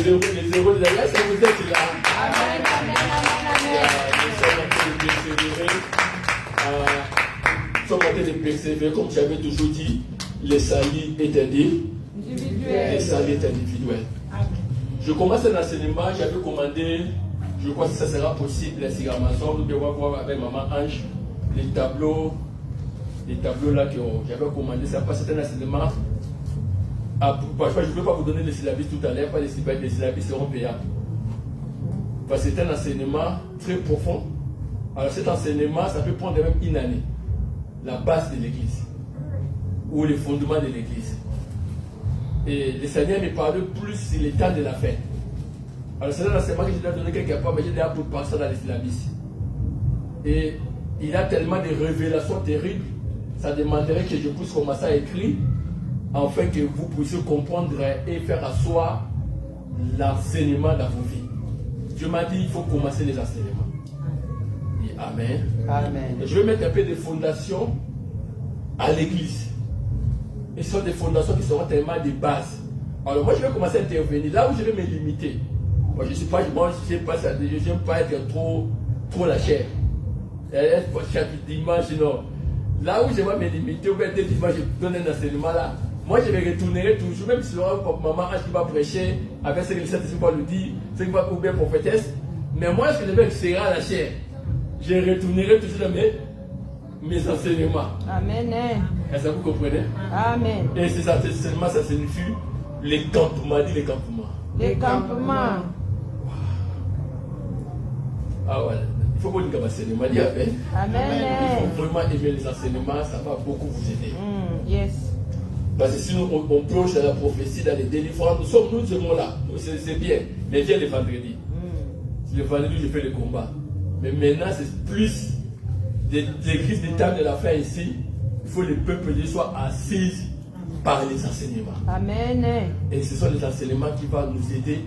héros, là, ça vous êtes là. Amen, amen, amen, Nous sommes en train de persévérer. Nous sommes en train de persévérer, comme j'avais toujours dit, les salis est individuel. Les salis est individuel. Je commence un enseignement, j'avais commandé, je crois que ça sera possible, la Sigamazon, nous devons voir avec Maman Ange les tableaux là que j'avais commandé, ça passe un enseignement. Je ne vais pas vous donner les syllabus tout à l'heure, pas les syllabus seront payables. Parce que c'est un enseignement très profond. Alors cet enseignement, ça peut prendre même une année. La base de l'église, ou les fondements de l'église. Et le Seigneur me parle plus sur les temps de la fin. Alors c'est un enseignement que je dois donner quelque part, mais j'ai déjà pour passer ça dans les syllabus. Et il a tellement de révélations terribles, ça demanderait que je puisse commencer à écrire, afin que vous puissiez comprendre et faire asseoir l'enseignement dans vos vies. Dieu m'a dit, il faut commencer les enseignements. Et amen. Amen. Et je vais mettre un peu de fondations à l'église. Et ce sont des fondations qui seront tellement des bases. Alors moi, je vais commencer à intervenir là où je vais me limiter. Moi, je ne sais pas, je n'aime pas être trop la chair. Chaque dimanche, non. Là où je vais me limiter, ou bien dès dimanche, je donne un enseignement là. Moi, je vais retourner toujours, même si maman Ange qui va prêcher, avec ce que le Saint-Esprit va nous dire, ce qui va ouvrir prophétesse. Mais moi, ce que je vais serrer à la chair, je retournerai toujours dans mes enseignements. Amen. Est-ce que vous comprenez? Amen. Et c'est ça, seulement ça signifie les campements, dit les campements. Les campements. Ah voilà. Il faut qu'on dise enseignement, dit avec. Amen. Il faut vraiment aimer les enseignements, ça va beaucoup vous aider. Yes. Parce que si on plonge dans la prophétie, dans les délivrances, nous sommes là. C'est bien. Mais viens le vendredi. Le vendredi, je fais le combat. Mais maintenant, c'est plus des crises des temps de la fin ici. Il faut que le peuple soit assis par les enseignements. Amen. Et ce sont les enseignements qui vont nous aider.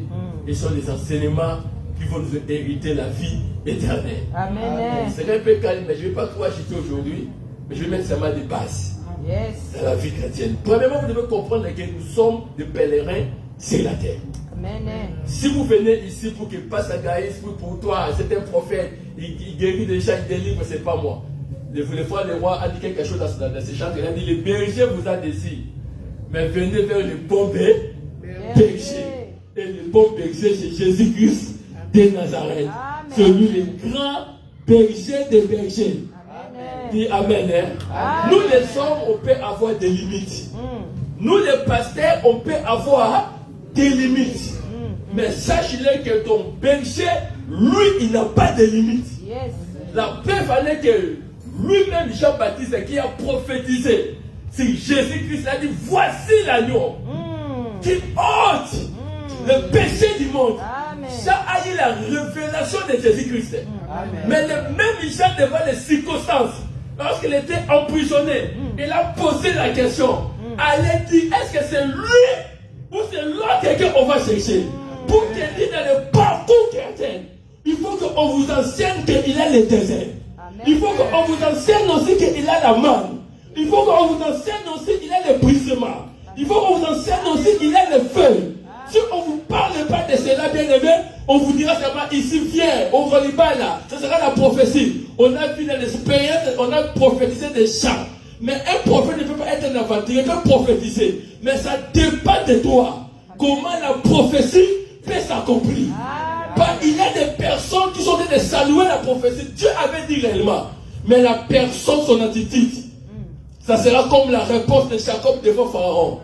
Et ce sont les enseignements qui vont nous hériter la vie éternelle. Amen. C'est un peu calme, mais je ne vais pas trop agiter aujourd'hui. Mais je vais mettre seulement des bases. Yes. Dans la vie chrétienne. Premièrement, vous devez comprendre que nous sommes des pèlerins sur la terre. Amen. Si vous venez ici pour que passe à Gaïs, pour toi, c'est un prophète, il guérit des gens, il délivre, c'est pas moi. Le fois, le roi a dit quelque chose dans ses chants, il a dit, le berger vous a désiré. Mais venez vers le bon berger. Et le bon berger, c'est Jésus-Christ de Nazareth. Celui le grand berger des bergers. Dis amen. Hein? Nous les hommes, on peut avoir des limites. Nous les pasteurs, on peut avoir des limites. Mais sache-le que ton berger, lui, il n'a pas de limites. Yes. La preuve en est que lui-même, Jean-Baptiste, qui a prophétisé, c'est Jésus-Christ a dit, voici l'agneau qui ôte le péché du monde. Amen. Ça a eu la révélation de Jésus-Christ. Mais le même Jean devant les circonstances, lorsqu'il était emprisonné, il a posé la question. Allez dire, est-ce que c'est lui ou c'est l'autre qu'on va chercher? Pour te dire dans le parcours chrétien, il faut qu'on vous enseigne qu'il a le désert. Il faut qu'on vous enseigne aussi qu'il a la manne. Il faut qu'on vous enseigne aussi qu'il a le brisement. Il faut qu'on vous enseigne aussi qu'il a le feu. Si on ne vous parle pas de cela, bien aimé, on vous dira seulement ici, viens, au Roliba là, ce sera la prophétie. On a vu dans l'expérience, on a prophétisé des chants. Mais un prophète ne peut pas être un aventurier, il peut prophétiser. Mais ça dépend de toi. Comment la prophétie peut s'accomplir. Il y a des personnes qui sont en train de saluer la prophétie. Dieu avait dit réellement. Mais la personne, son attitude, ça sera comme la réponse de Jacob devant Pharaon.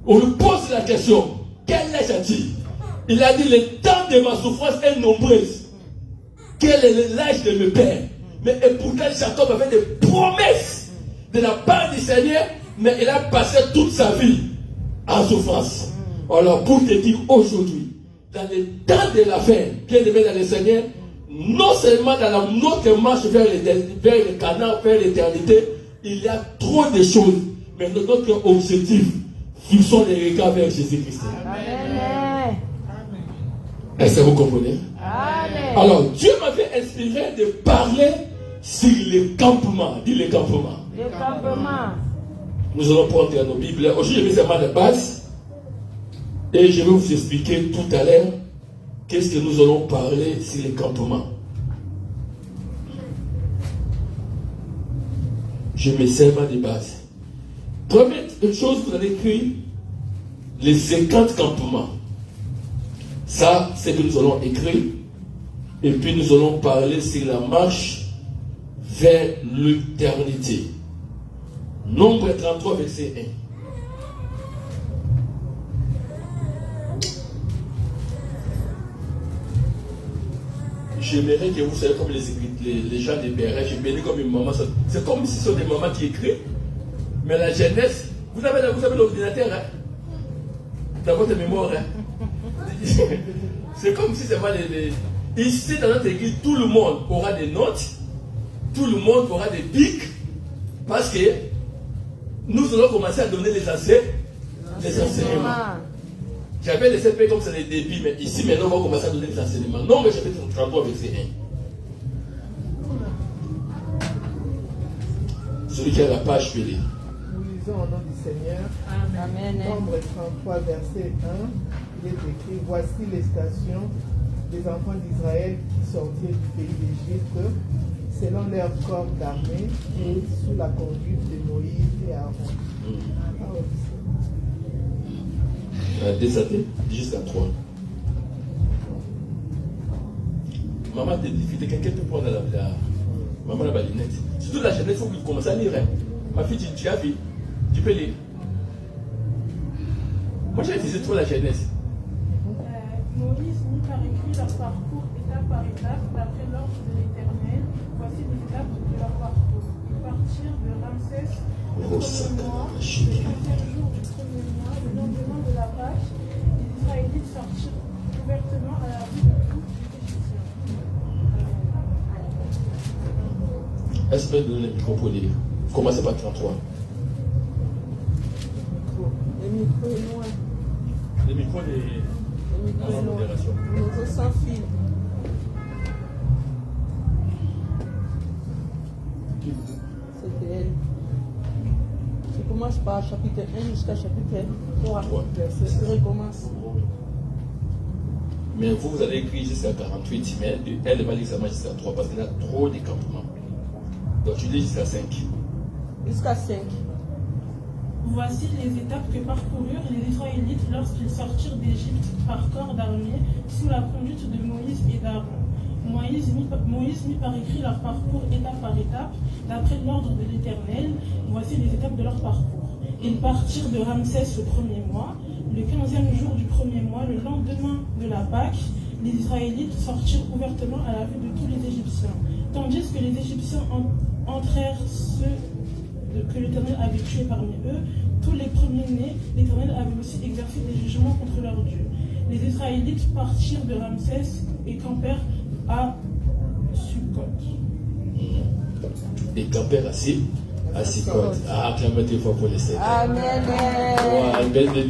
On lui pose la question. Quel âge a-t-il? Il a dit, le temps de ma souffrance est nombreuse. Quel est l'âge de mes pères? Mais et pourtant, Jacob avait des promesses de la part du Seigneur, mais il a passé toute sa vie en souffrance. Alors, pour te dire aujourd'hui, dans le temps de la fin, bien aimé dans le Seigneur, non seulement dans notre marche vers le Canaan, vers l'éternité, il y a trop de choses, mais notre objectif, fixons les regards vers Jésus-Christ. Amen. Est-ce que vous comprenez? Amen. Alors, Dieu m'avait inspiré de parler sur les campements. Dis les campements. Les campements. Nous allons prendre nos Bibles. Aujourd'hui, je vais seulement les bases. Et je vais vous expliquer tout à l'heure qu'est-ce que nous allons parler sur les campements. Je me sers des bases. Première chose, vous allez écrire les 50 campements. Ça, c'est que nous allons écrire. Et puis nous allons parler sur la marche vers l'éternité. Nombre 33, verset 1. J'aimerais que vous soyez comme les gens des Béret. J'ai béni comme une maman. C'est comme si ce sont des mamans qui écrivent. Mais la jeunesse, vous avez l'ordinateur, hein? Dans votre mémoire, hein? C'est comme si c'est pas Ici, dans notre église, tout le monde aura des notes, tout le monde aura des pics, parce que nous allons commencer à donner les enseignements. J'avais laissé payer comme c'est les débits, mais ici, maintenant, on va commencer à donner les enseignements. Nombre chapitre 33, verset 1. Celui qui a la page peut lire. Nous lisons au nom du Seigneur. Amen. Nombre 33, verset 1. Il est écrit: voici les stations des enfants d'Israël qui sortirent du pays d'Égypte, selon leur corps d'armée et sous la conduite de Moïse et Aaron. Désaté jusqu'à 3. Maman te dit, quelqu'un te prend la maman la balinette. Surtout la jeunesse, il faut que tu commences à lire. Hein. Ma fille, tu as vu, tu peux lire. Moi, j'ai utilisé trop la jeunesse. Moïse mit par écrit leur parcours étape par étape d'après l'ordre de l'Éternel. Voici les étapes de leur parcours. Ils partirent de Ramsès le premier mois, le 15e jour du premier mois, le lendemain de la Pâque. Les Israélites sortirent ouvertement à la vue de tous les Égyptiens. Est-ce que donner le micro pour lire? Commencez par 33. Le micro est loin. Le micro des... Le micro est loin. Le micro sans fil. C'était elle. Tu commences par chapitre 1 jusqu'à chapitre 3. Tu recommences. Mais vous allez écrire jusqu'à 48, mais elle va lire seulement jusqu'à 3 parce qu'elle a trop de campements. Donc tu lis jusqu'à 5. Jusqu'à 5. Voici les étapes que parcoururent les Israélites lorsqu'ils sortirent d'Égypte par corps d'armée sous la conduite de Moïse et d'Aaron. Moïse mit par écrit leur parcours étape par étape, d'après l'ordre de l'Éternel. Voici les étapes de leur parcours. Ils partirent de Ramsès le premier mois, le 15e jour du premier mois, le lendemain de la Pâque. Les Israélites sortirent ouvertement à la vue de tous les Égyptiens, tandis que les Égyptiens entrèrent ceux que l'Éternel avait tués parmi eux. Tous les premiers-nés, l'Éternel avait aussi exercé des jugements contre leur Dieu. Les Israélites partirent de Ramsès et campèrent à Sukkot. Et campèrent à Sukkot. Ah, acclamez fort pour les Seigneurs. Amen.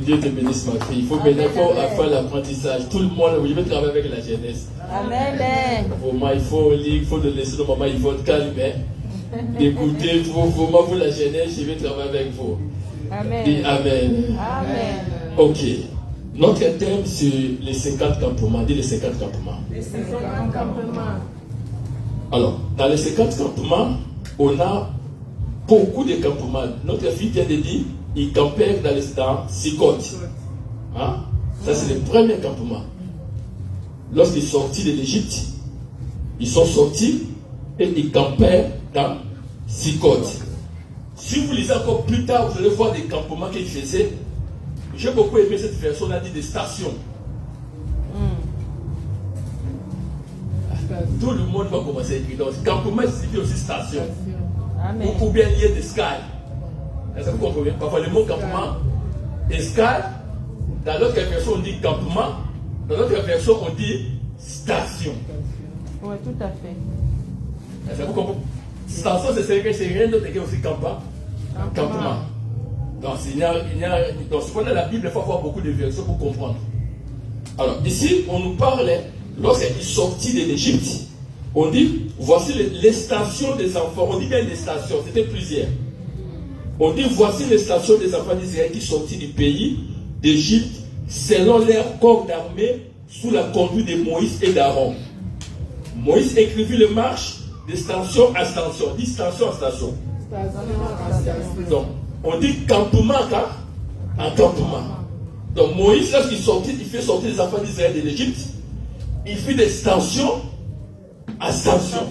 Dieu te bénisse, ma fille. Il faut faire l'apprentissage. Tout le monde, je vais travailler avec la jeunesse. Amen. Il faut lire, il faut le laisser le moment, il faut être calme. D'écouter, vraiment pour la jeunesse, je vais travailler avec vous. Amen. Dis Amen. Amen. Ok. Notre thème, c'est les 50 campements. Dis les 50 campements. Les 50 campements. Alors, dans les 50 campements, on a beaucoup de campements. Notre fille vient de dire, ils campèrent dans Sukkot. Hein? Ça, c'est le premier campement. Lorsqu'ils sont sortis de l'Égypte, ils sont sortis et ils campèrent dans Sukkot. Si vous lisez encore plus tard, vous allez voir des campements qu'ils faisaient. J'ai beaucoup aimé cette version, on a dit des stations. Tout le monde va commencer à écrire. Donc, campement signifie aussi station. Amen. Ou bien lié d'escale. Est-ce que vous comprenez? Parfois, le mot campement, escale, dans l'autre version, on dit campement, dans l'autre version, on dit station. Oui, tout à fait. Est-ce que vous comprenez? Station, c'est rien d'autre que aussi campement. Donc, donc, ce qu'on a dans la Bible, il faut avoir beaucoup de versions pour comprendre. Alors, ici, on nous parle, lorsqu'ils sont sortis de l'Égypte, on dit, voici les stations des enfants. On dit bien les stations, c'était plusieurs. On dit, voici les stations des enfants d'Israël qui sont sortis du pays d'Égypte selon leur corps d'armée, sous la conduite de Moïse et d'Aaron. Moïse écrivit les marches de station à station. Dit station à station. Donc, on dit campement à campement. Donc, Moïse, lorsqu'il sortit, il fait sortir les enfants d'Israël de l'Égypte. Il fait des stations à station.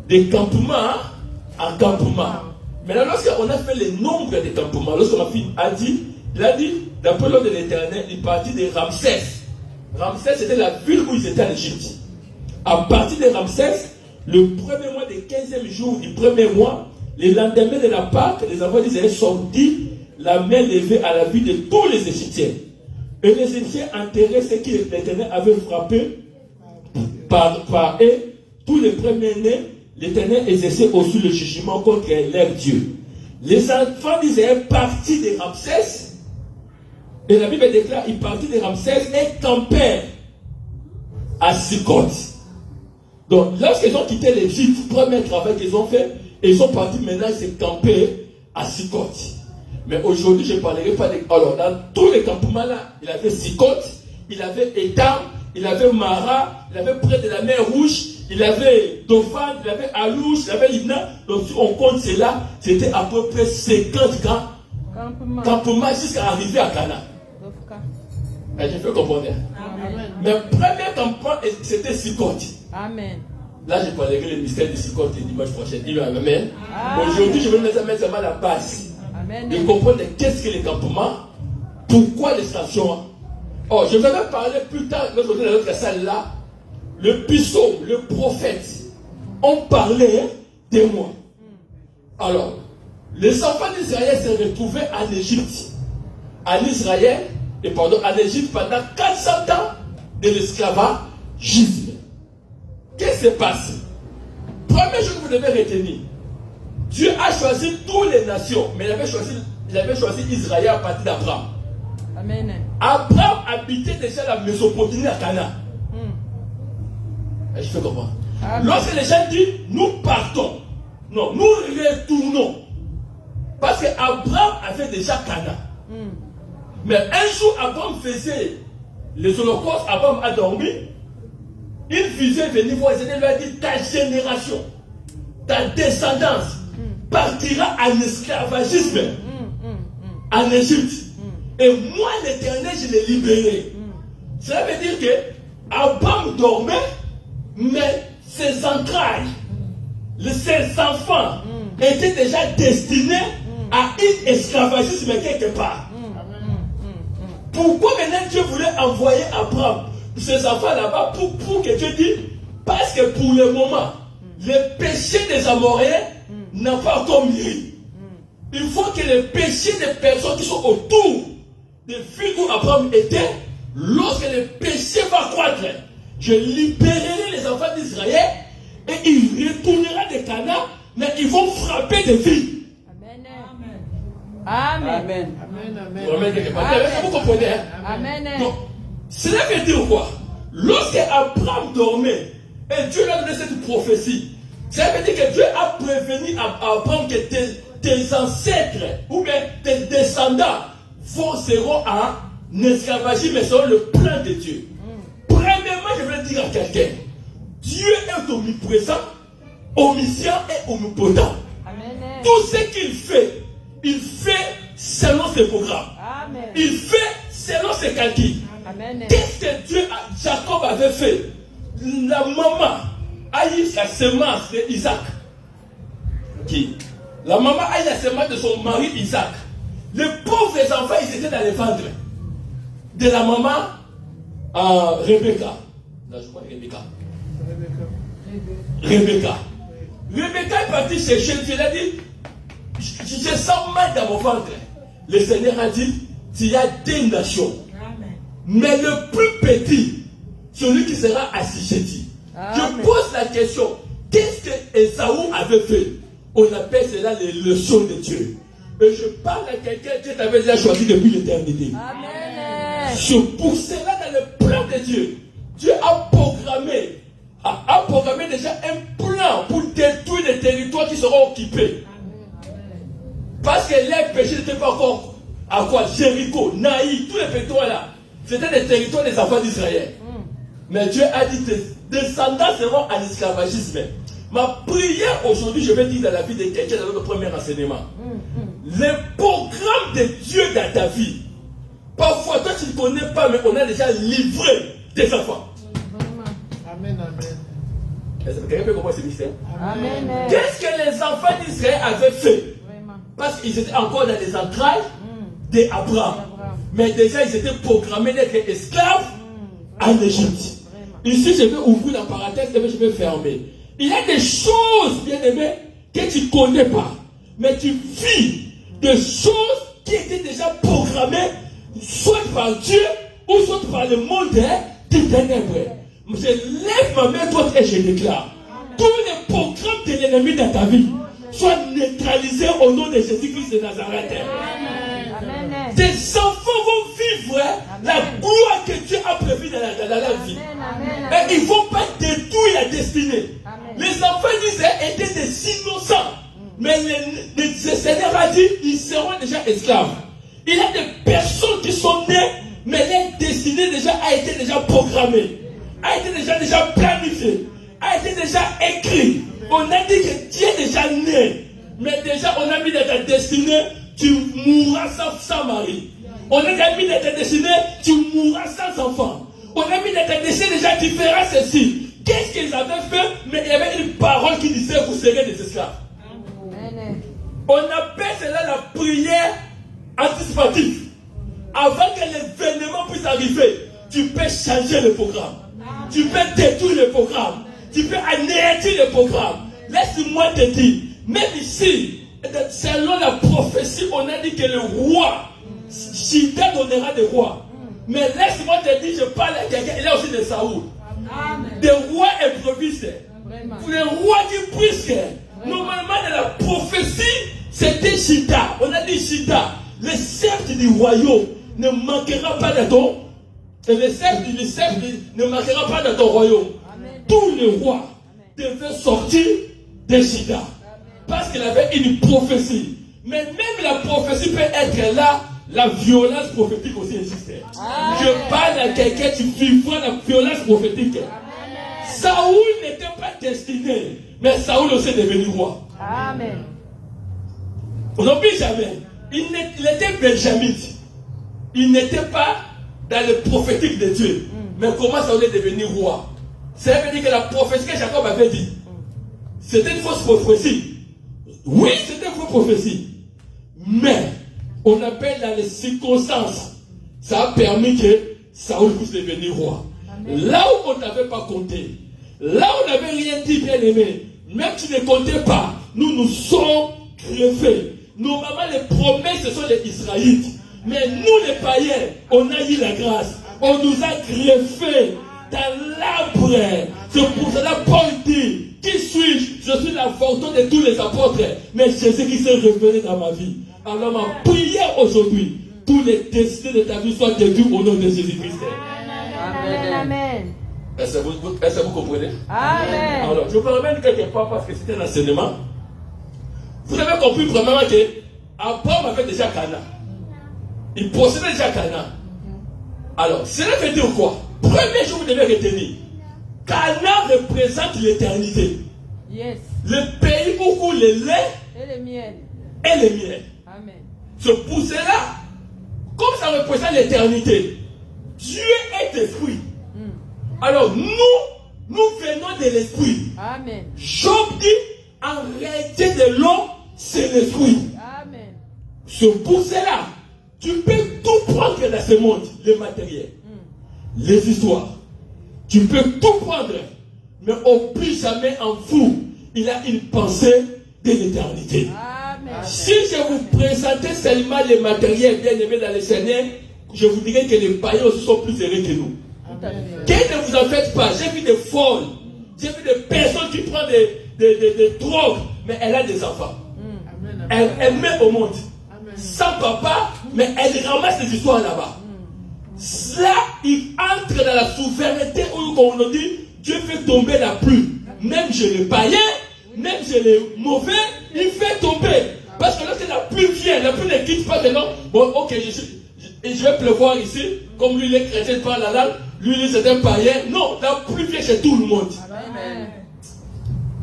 Des campements à campement. Maintenant, lorsqu'on a fait le nombre des campements, lorsque ma fille il a dit, d'après l'ordre de l'Éternel, il partit de Ramsès. Ramsès, c'était la ville où ils étaient en Égypte. À partir de Ramsès, le premier mois, du 15e jour du premier mois, le lendemain de la Pâque, les enfants d'Israël sortis, la main levée à la vue de tous les Égyptiens. Et les Égyptiens enterraient ce qui l'Éternel avait frappé par eux. Tous les premiers-nés, l'Éternel exerçait aussi le jugement contre leur Dieu. Les enfants d'Israël partis de Ramsès, et la Bible déclare, ils partirent de Ramsès et campèrent à Sukkot. Donc, lorsqu'ils ont quitté l'Égypte, le premier travail qu'ils ont fait, ils sont partis maintenant se camper à Sukkot. Mais aujourd'hui, je ne parlerai pas de... Alors, dans tous les campements là, il avait Sukkot, il avait Étam, il avait Mara, il avait près de la mer Rouge, il avait Dophan, il avait Alouche, il avait Libna. Donc, si on compte cela, c'était à peu près 50 campements jusqu'à arriver à Cana. Je fais comprendre. Amen. Mais le premier campement, c'était Sukkot. Amen. Là, je parlerai le mystère de Sukkot dimanche prochain. Amen. Aujourd'hui, je vais mettre seulement la base. Amen. De comprendre qu'est-ce que les campements, pourquoi les stations. Oh, je vais parler plus tard, lorsque dans l'autre salle là, le psaume, le prophète, ont parlé de moi. Alors, les enfants d'Israël se retrouvaient en Égypte, en Israël, en Égypte pendant 400 ans de l'esclavagisme. Qu'est-ce qui se passe? Premier jour que vous devez retenir, Dieu a choisi toutes les nations, mais il avait choisi Israël à partir d'Abraham. Amen. Abraham habitait déjà la Mésopotamie à Cana. Je fais comment? Lorsque les gens disent nous partons, non, nous retournons. Parce qu'Abraham avait déjà Cana. Mais un jour, Abraham faisait les holocaustes, Abraham a dormi. Une visée est venue voir, il lui a dit ta génération, ta descendance partira en esclavagisme en Égypte. Et moi, l'Éternel, je l'ai libéré. Cela veut dire que Abraham dormait, mais ses entrailles, ses enfants étaient déjà destinés à un esclavagisme quelque part. Pourquoi maintenant Dieu voulait envoyer Abraham, ses enfants là-bas, pour que Dieu dise, parce que pour le moment, le péché des Amoréens n'a pas encore mûri. Il faut que le péché des personnes qui sont autour des villes où Abraham était, lorsque le péché va croître, je libérerai les enfants d'Israël et ils retourneront de Canaan, mais ils vont frapper des villes. Amen. Vous comprenez? Amen. Donc, cela veut dire quoi? Lorsque Abraham dormait et Dieu lui a donné cette prophétie, ça veut dire que Dieu a prévenu Abraham que tes ancêtres ou bien tes descendants seront en esclavagisme, mais selon le plan de Dieu. Premièrement, je veux dire à quelqu'un, Dieu est omniprésent, omniscient et omnipotent. Amen. Tout ce qu'il fait selon ses programmes. Amen. Il fait selon ses calculs. Amen. Qu'est-ce que Jacob avait fait? La maman a eu la semence d'Isaac. La maman a eu la semence de son mari Isaac. Les pauvres enfants, ils étaient dans les ventres de la maman Rebecca. Là, je crois Rebecca. Rebecca est partie chercher Dieu. Elle a dit, je sens mal dans mon ventre. Le Seigneur a dit, il y a des nations. Amen. Mais le plus petit, celui qui sera assujetti. Je pose la question, qu'est-ce que Esaü avait fait? On appelle cela les leçons de Dieu. Et je parle à quelqu'un qui t'avait déjà choisi depuis l'éternité. Amen. Pour cela, dans le plan de Dieu, Dieu a programmé déjà un plan pour détruire les territoires qui seront occupés. Parce que les péchés n'étaient pas encore à quoi? Jéricho, Naï, tous les territoires là. C'était le territoire des enfants d'Israël. Mais Dieu a dit tes descendants seront en esclavagisme. Ma prière aujourd'hui, je vais dire dans la vie de quelqu'un dans notre premier enseignement. Les programmes de Dieu dans ta vie. Parfois, toi tu ne connais pas, mais on a déjà livré des enfants. Amen, amen. Est-ce que quelqu'un peut comprendre ce mystère? Amen. Qu'est-ce que les enfants d'Israël avaient fait? Parce qu'ils étaient encore dans les entrailles d'Abraham. Mais déjà, ils étaient programmés d'être esclaves en Égypte. Ici, je vais ouvrir la parenthèse et je vais fermer. Il y a des choses, bien aimées, que tu ne connais pas. Mais tu vis des choses qui étaient déjà programmées, soit par Dieu, ou soit par le monde des ténèbres. Je lève ma main droite et je déclare. Tous les programmes de l'ennemi dans ta vie soient neutralisés au nom de Jésus-Christ de Nazareth. Amen. Tes enfants vont vivre la gloire que Dieu a prévue dans la vie. Mais ils ne vont pas détruire la destinée. Les enfants d'Israël étaient des innocents. Mais le Seigneur a dit ils seront déjà esclaves. Il y a des personnes qui sont nées, mais leur destinée déjà a été déjà programmée, a été déjà planifiée, a été déjà écrite. On a dit que tu es déjà né, mais déjà on a mis dans ta destinée, tu mourras sans mari. On a déjà mis dans ta destinée, tu mourras sans enfant. On a mis dans ta destinée déjà, tu feras ceci. Qu'est-ce qu'ils avaient fait? Mais il y avait une parole qui disait vous serez des esclaves. On appelle cela la prière anticipative. Avant que l'événement puisse arriver, tu peux changer le programme. Tu peux détruire le programme. Tu peux anéantir le programme. Laisse-moi te dire, même ici, selon la prophétie, on a dit que le roi, Shida donnera des rois. Mais laisse-moi te dire, je parle à quelqu'un, il y a aussi de Saoul. Des rois improvisés. Les rois qui brisent. Normalement, dans la prophétie, c'était Shida. On a dit Shida. Le sceptre du royaume ne manquera pas de ton. Le sceptre ne manquera pas de ton royaume. Tous les rois devaient sortir de Shida. Parce qu'il avait une prophétie. Mais même la prophétie peut être là. La violence prophétique aussi existe. Je parle à quelqu'un, tu vivras la violence prophétique. Saoul n'était pas destiné, mais Saoul aussi est devenu roi. Amen. On n'oublie jamais. Il était benjamite. Il n'était pas dans le prophétique de Dieu. Mais comment Saoul est devenu roi? Ça veut dire que la prophétie que Jacob avait dit, c'était une fausse prophétie. Oui, c'était une fausse prophétie. Mais on appelle dans les circonstances. Ça a permis que Saoul puisse devenir roi. Là où on n'avait pas compté, là où on n'avait rien dit, bien aimé, même si tu ne comptais pas, nous sommes greffés. Normalement, les promesses, ce sont les Israélites. Mais nous, les païens, on a eu la grâce. On nous a greffés dans l'arbre. C'est pour cela Paul dit, qui suis-je? Je suis la fortune de tous les apôtres. Mais Jésus qui s'est révélé dans ma vie. Alors ma prière aujourd'hui, tous les destinées de ta vie soient déduits au nom de Jésus-Christ. Amen. Amen. Est-ce que vous comprenez? Amen. Alors, je vous ramène quelque part parce que c'était un enseignement. Vous avez compris premièrement que Abraham avait déjà Canaan. Il possédait déjà Canaan. Alors, cela veut dire quoi? Premier jour, vous devez retenir. Canaan représente l'éternité. Yes. Le pays où coule le lait Et le miel. et le miel. Amen. C'est pour cela, comme ça représente l'éternité, Dieu est esprit. Alors nous venons de l'esprit. Amen. Job dit, en réalité de l'homme, c'est l'esprit. Amen. C'est pour cela, tu peux tout prendre dans ce monde, le matériel, les histoires. Tu peux tout prendre, mais oublie jamais en vous, il a une pensée de l'éternité. Amen. Si je vous présentais seulement les matériels bien aimés dans le Seigneur, je vous dirais que les païens aussi sont plus heureux que nous. Que ne vous en faites pas. J'ai vu des folles, j'ai vu des personnes qui prennent des drogues, mais elle a des enfants. Elle met au monde. Sans papa, mais elle ramasse des histoires là-bas. Cela, il entre dans la souveraineté où on nous dit Dieu fait tomber la pluie. Même chez les païens, même chez les mauvais, il fait tomber. Parce que lorsque la pluie vient, la pluie ne quitte pas de non. Bon, ok, et je vais pleuvoir ici, comme lui, il est chrétien par la langue, lui, c'est un païen. Non, la pluie vient chez tout le monde. Amen.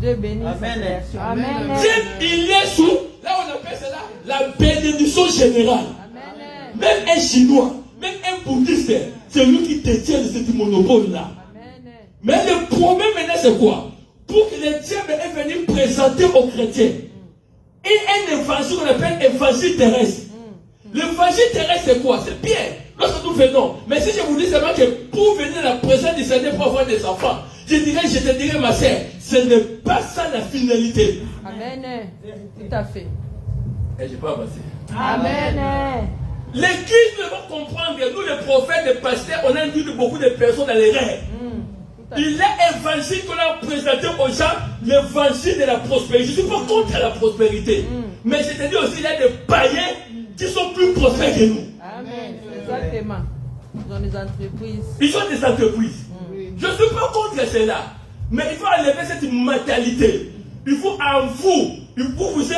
Dieu bénisse. Amen. Amen. Dieu, il est sous, là on appelle cela la bénédiction générale. Amen. Même un Chinois, même un bouddhiste, c'est lui qui détient ce monopole-là. Amen. Mais le problème maintenant, c'est quoi? Pour que le diable est venu présenter aux chrétiens et un évangile qu'on appelle évangile terrestre. L'évangile terrestre, c'est quoi? C'est bien lorsque nous venons. Mais si je vous dis seulement que pour venir à la présence du Seigneur pour avoir des enfants, je te dirais, ma sœur, ce n'est pas ça la finalité. Amen. Tout à fait. Et je pas avancé. Amen. L'église devons comprendre que nous, les prophètes, les pasteurs, on a induit beaucoup de personnes dans les rêves. Il est évangile qu'on a présenté aux gens, l'évangile de la prospérité. Je ne suis pas contre la prospérité. Mais je te dis aussi, il y a des païens qui sont plus prospères que nous. Amen. Exactement. Ils ont des entreprises. Ils ont des entreprises. Je ne suis pas contre cela. Mais il faut enlever cette mentalité. Il faut en vous,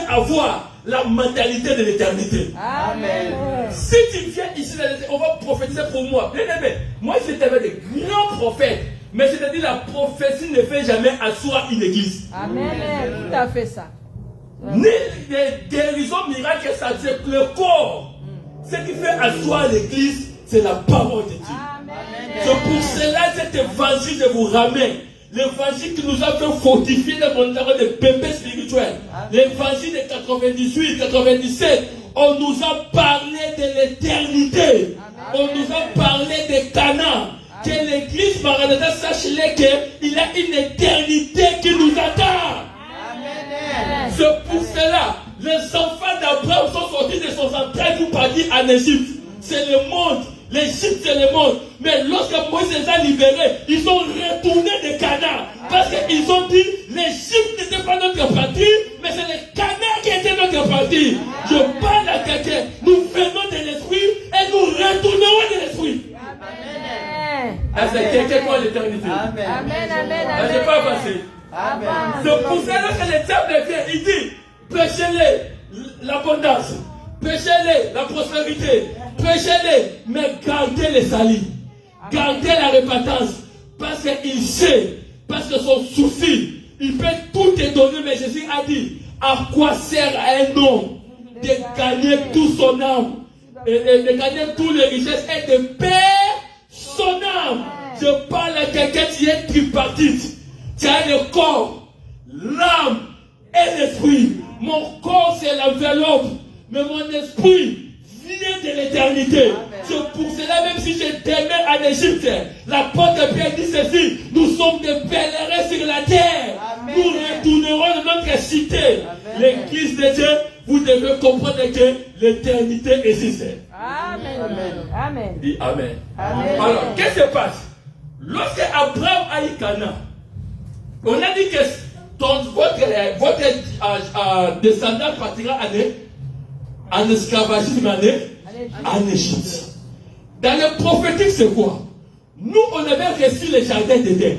avoir la mentalité de l'éternité. Amen. Si tu viens ici, on va prophétiser pour moi. Bien aimé, moi j'étais avec des grands prophètes. Mais c'est-à-dire la prophétie ne fait jamais asseoir une église. Amen. Tout à fait ça. Ni les guérisons miracles, ça c'est le corps. Ce qui fait asseoir l'église, c'est la parole de Dieu. Amen. C'est pour cela que cet évangile vous ramène. L'évangile qui nous a fait fortifier le monde de bébés spirituels. L'évangile de 98, 97. On nous a parlé de l'éternité. On nous a parlé de Cana. Que l'église Maranatha sache-le qu'il a une éternité qui nous attend. C'est pour cela, les enfants d'Abraham sont sortis de son entrailles pour partir en Égypte. C'est le monde. L'Égypte, c'est le monde. Mais lorsque Moïse les a libérés, ils sont retournés de Canaan. Parce qu'ils ont dit, l'Égypte n'était pas notre partie, mais c'est le Canaan qui était notre partie. Je parle à quelqu'un. Nous venons de l'esprit et nous retournerons de l'esprit. C'est quelqu'un pour l'éternité. Amen. Amen. Je n'ai pas passé. C'est pour cela que le diable vient. Il dit, prêchez-les l'abondance. Prêchez-les la prospérité. Prêchez-les, mais gardez les salis. Gardez la repentance. Parce qu'il sait, parce que son souci, il peut tout te donner, mais Jésus a dit, à quoi sert à un homme de gagner toute son âme, et de gagner toutes les richesses et de perdre son âme. Je parle à quelqu'un qui est tripartite. Tu as le corps, l'âme et l'esprit. Mon corps, c'est l'enveloppe, mais mon esprit vient de l'éternité. C'est pour cela, même si je demeure en Égypte, l'apôtre Pierre dit ceci: nous sommes des pèlerins sur la terre. Amen. Nous retournerons dans notre cité. L'église de Dieu, vous devez comprendre que l'éternité existe. Amen. Amen. Dis Amen. Amen. Alors, qu'est-ce qui se passe? Lorsque Abraham a eu Canaan, on a dit que votre descendant partira en esclavagisme en Égypte. Dans le prophétique, c'est quoi? Nous, on avait reçu le jardin d'Éden.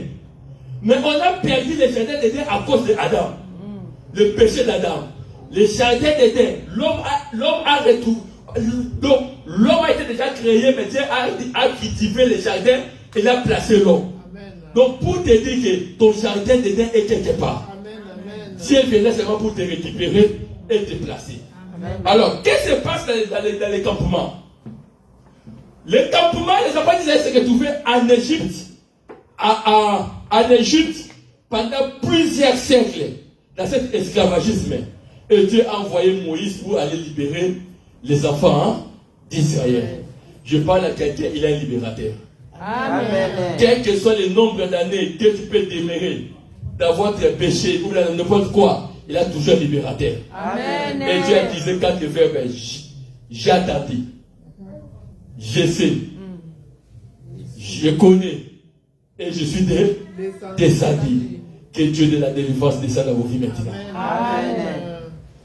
Mais on a perdu le jardin d'Éden à cause d'Adam. Le péché d'Adam. Le jardin d'Éden, l'homme a retourné. Donc, l'homme a été déjà créé, mais Dieu a cultivé le jardin et l'a placé l'homme. Donc, pour te dire que ton jardin d'Éden est quelque part, Dieu venait seulement pour te récupérer et te placer. Amen. Alors, qu'est-ce qui se passe dans les campements? Les campements, les enfants d'Israël se retrouvaient en Égypte, en Égypte, pendant plusieurs siècles, dans cet esclavagisme. Et Dieu a envoyé Moïse pour aller libérer les enfants d'Israël. Je parle à quelqu'un, il est un libérateur. Amen. Quel que soit le nombre d'années que tu peux demeurer d'avoir tes péchés ou n'importe quoi, il a toujours un libérateur. Amen. Et Dieu disait quand le verbe j'ai attendu, je sais, je connais et je suis descendu. Que Dieu de la délivrance descende dans vos vies maintenant. Amen.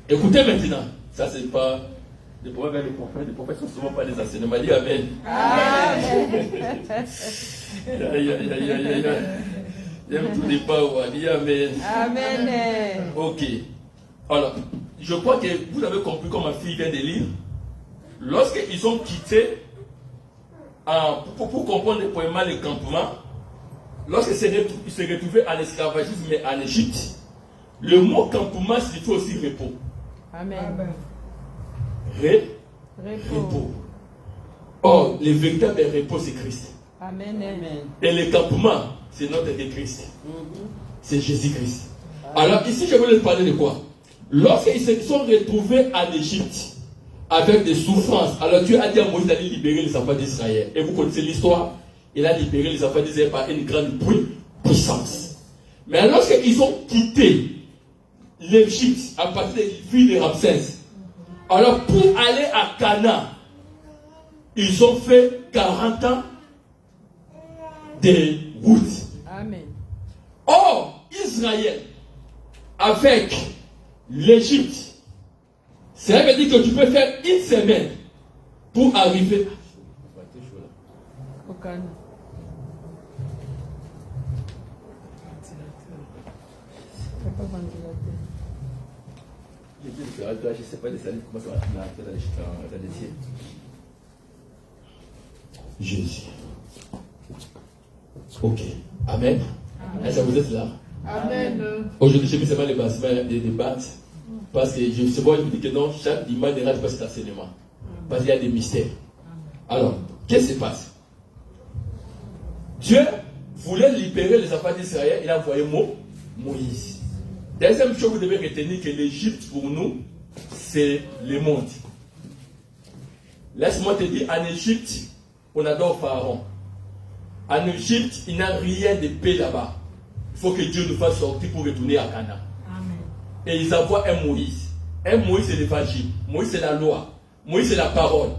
Écoutez maintenant, ça c'est pas les prophètes, les prophètes sont souvent pas des enseignements. Dis Amen. Amen. J'aime tous les pas, dis Amen. Amen. Ok. Alors, je crois que vous avez compris comme ma fille vient de lire. Lorsqu'ils ont quitté pour comprendre premièrement le campement, lorsqu'il s'est retrouvé en esclavagisme en Égypte, le mot campement signifie aussi repos. Amen. Repos. Or, le véritable repos, c'est Christ. Amen. Et le campement, c'est notre Christ. C'est Jésus-Christ. Alors, ici, je voulais parler de quoi? Lorsqu'ils se sont retrouvés en Égypte, avec des souffrances, alors Dieu a dit à Moïse d'aller libérer les enfants d'Israël. Et vous connaissez l'histoire. Il a libéré les enfants d'Israël par une grande puissance. Mais lorsqu'ils ont quitté l'Égypte à partir des filles de Ramsès, alors pour aller à Canaan, ils ont fait 40 ans de route. Amen. Or, Israël, avec l'Égypte, ça veut dire que tu peux faire une semaine pour arriver Au Canaan. Il n'y a pas ventilateur. Je ne sais pas des salines, comment ça va dans les ciels. Jésus. Ok. Amen. Est-ce que vous êtes là? Amen. Aujourd'hui, je ne sais pas les bâtiments des débats. Parce que je sais pas, je me dis que non, chaque dimanche ne rate pas cet enseignement. Parce qu'il y a des mystères. Alors, qu'est-ce qui se passe? Dieu voulait libérer les enfants d'Israël, il a envoyé Moïse. Deuxième chose, vous devez retenir que l'Égypte, pour nous, c'est le monde. Laisse-moi te dire, en Égypte, on adore Pharaon. En Égypte, il n'y a rien de paix là-bas. Il faut que Dieu nous fasse sortir pour retourner à Canaan. Et ils envoient un Moïse. Un Moïse, c'est l'évangile. Moïse, c'est la loi. Moïse, c'est la parole.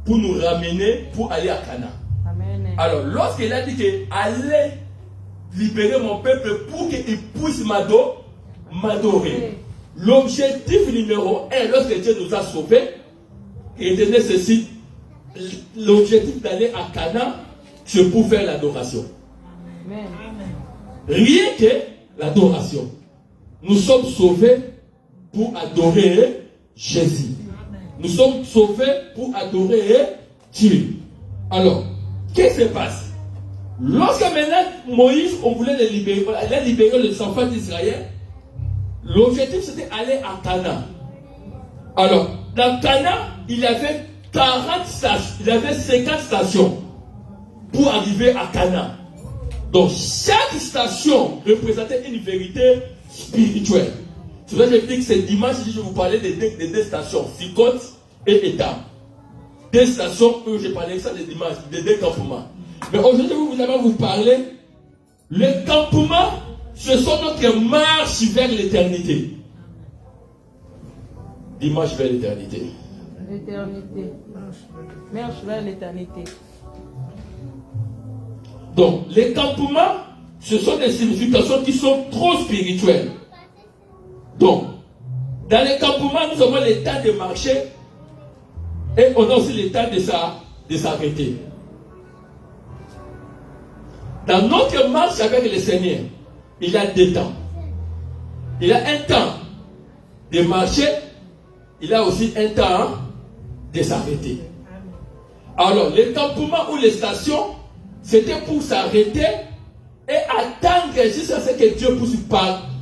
Pour nous ramener, pour aller à Canaan. Amen. Alors, lorsqu'il a dit que allez libérer mon peuple pour qu'il puisse m'adorer. L'objectif numéro 1, lorsque Dieu nous a sauvés, il était ceci. L'objectif d'aller à Canaan, c'est pour faire l'adoration. Amen. Rien que l'adoration. Nous sommes sauvés pour adorer Jésus. Nous sommes sauvés pour adorer Dieu. Alors, qu'est-ce qui se passe? Lorsque maintenant Moïse, on voulait les libérer, il a libéré les enfants d'Israël, l'objectif c'était aller à Canaan. Alors, dans Canaan, il y avait 40 stations, il y avait 50 stations pour arriver à Canaan. Donc, chaque station représentait une vérité spirituelle. C'est pour ça que je dis que c'est dimanche, je vais vous parler des deux stations, Sikot et Étam. Deux stations où j'ai parlé de ça les dimanches, des deux campements. Mais aujourd'hui, vous allez vous parler. Les campements, ce sont notre marche vers l'éternité. Dimanche vers l'éternité. L'éternité. Marche vers l'éternité. Donc, les campements, ce sont des significations qui sont trop spirituelles. Donc, dans les campements, nous avons le temps de marcher et on a aussi le temps de s'arrêter. Dans notre marche avec le Seigneur, il y a deux temps. Il y a un temps de marcher, il y a aussi un temps de s'arrêter. Alors, les campements ou les stations, c'était pour s'arrêter et attendre jusqu'à ce que Dieu puisse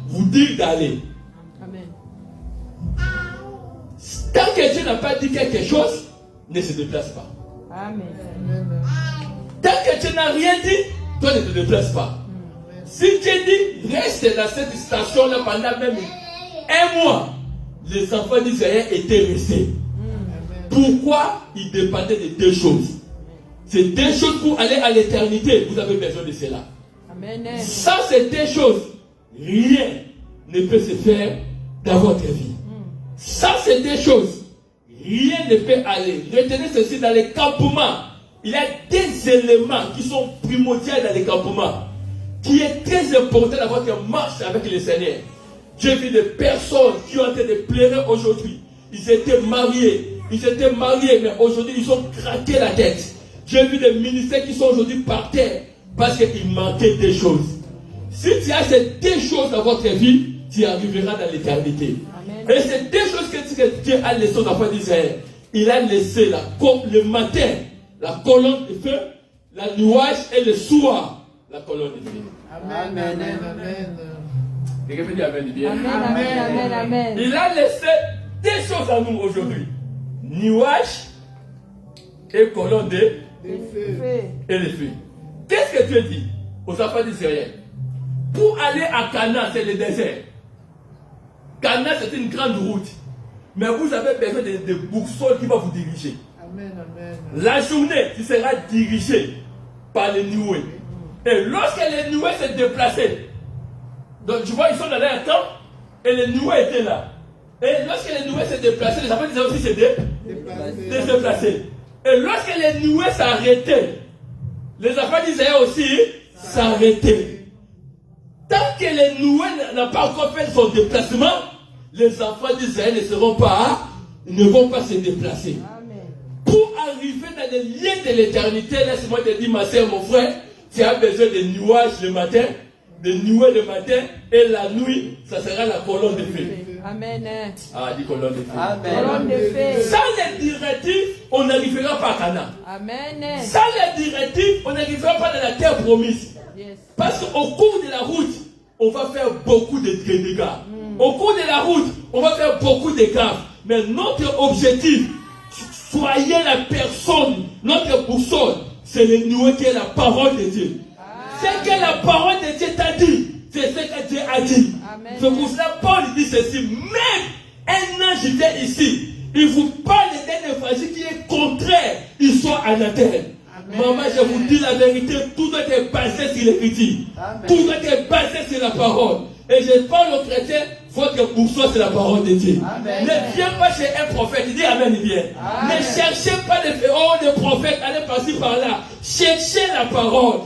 vous dire d'aller. Amen. Tant que Dieu n'a pas dit quelque chose, ne se déplace pas. Amen. Tant que Dieu n'a rien dit, toi ne te déplaces pas. Si Dieu dit, reste dans cette station-là pendant même un mois, les enfants d'Israël étaient restés. Pourquoi? Ils dépendaient de deux choses. C'est deux choses pour aller à l'éternité. Vous avez besoin de cela. Amen. Ça, c'est deux choses. Rien ne peut se faire dans votre vie. Ça, c'est deux choses. Rien ne peut aller. Retenez ceci dans les campements. Il y a des éléments qui sont primordiaux dans les campements, qui est très important dans votre marche avec le Seigneur. J'ai vu des personnes qui ont été pleurer aujourd'hui. Ils étaient mariés, mais aujourd'hui ils ont craqué la tête. J'ai vu des ministères qui sont aujourd'hui par terre parce qu'il manquait des choses. Si tu as ces deux choses dans votre vie, tu arriveras dans l'éternité. Et ces deux choses que Dieu a laissé aux enfants d'Israël, il a laissé là, comme le matin, la colonne de feu, la nuage et le soir, la colonne de feu. Amen. Amen. Amen. Quelqu'un peut dire amen, bien. Amen. Il a laissé deux choses à nous aujourd'hui. Nuage et colonne de Feu. et le feu. Qu'est-ce que Dieu dit aux enfants d'Israël? Pour aller à Canaan, c'est le désert. Canaan, c'est une grande route. Mais vous avez besoin de boussoles qui vont vous diriger. Amen. Amen. La journée, tu seras dirigé par les nuées. Et lorsque les nuées se déplaçaient, donc tu vois, ils sont dans un camp et les nuées étaient là. Et lorsque les nuées se déplaçaient, les enfants disaient aussi se déplacer. Et lorsque les nuées s'arrêtaient, les enfants d'Israël aussi s'arrêtaient. Tant que les nuées n'ont pas encore fait son déplacement, les enfants d'Israël ne vont pas se déplacer. Amen. Pour arriver dans les liens de l'éternité, laisse-moi te dire, ma soeur, mon frère, tu as besoin de nuages le matin, de nuées le matin, et la nuit, ça sera la colonne de feu. Amen. Ah, dit colonne de feu. Colonne de feu. Sans les directives, on n'arrivera pas à Canaan. Amen. Sans les directives, on n'arrivera pas dans la terre promise. Yes. Parce qu'au cours de la route, on va faire beaucoup de dégâts. Au cours de la route, on va faire beaucoup de gaffes. Mais notre objectif, soyez la personne, notre boussole, c'est le nouveau qui est la parole de Dieu. Ce que la parole de Dieu t'a dit, c'est ce que Dieu a dit. Amen. C'est pour cela Paul dit ceci. Même un ange vient ici, il vous parle d'un évangile qui est contraire, il soit anathème. Maman, je vous dis la vérité, tout doit être basé sur l'écriture. Tout doit être basé sur la parole. Et je parle aux chrétiens, votre boussole c'est la parole de Dieu. Amen. Ne viens pas chez un prophète, il dit Amen, il vient. Ne cherchez pas de prophètes, allez par-ci par-là. Cherchez la parole.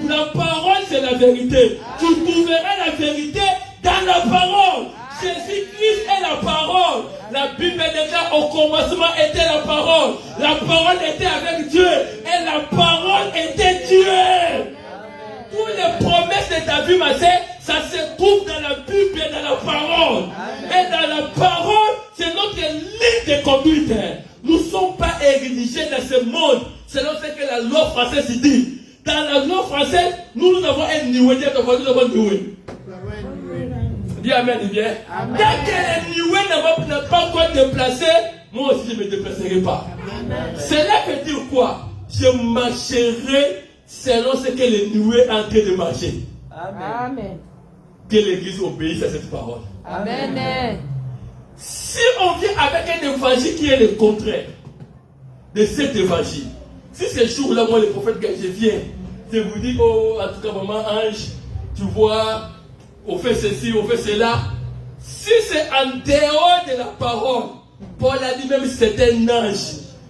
La parole c'est la vérité. Tu trouveras la vérité dans la parole. Jésus-Christ est la parole. La Bible déjà au commencement était la parole. La parole était avec Dieu. Et la parole était Dieu. Toutes les promesses de ta vie, ma sœur, ça se trouve dans la Bible et dans la parole. Et dans la parole, c'est notre ligne de conduite. Nous ne sommes pas érigés dans ce monde selon ce que la loi française dit. Dans la loi française, nous avons un nuée. Nous avons un nuée. Dis Amen, dis bien. Tant que les nuées n'ont pas encore déplacé, moi aussi je ne me déplacerai pas. Cela veut dire quoi? Je marcherai selon ce que les nuées sont en train de marcher. Amen. Que l'Église obéisse à cette parole. Amen. Si on vient avec un évangile qui est le contraire de cet évangile, si ce jour-là, moi, le prophète, quand je viens, je vous dis, oh, en tout cas, maman Ange, tu vois, on fait ceci, on fait cela. Si c'est en dehors de la parole, Paul a dit même si c'est un ange,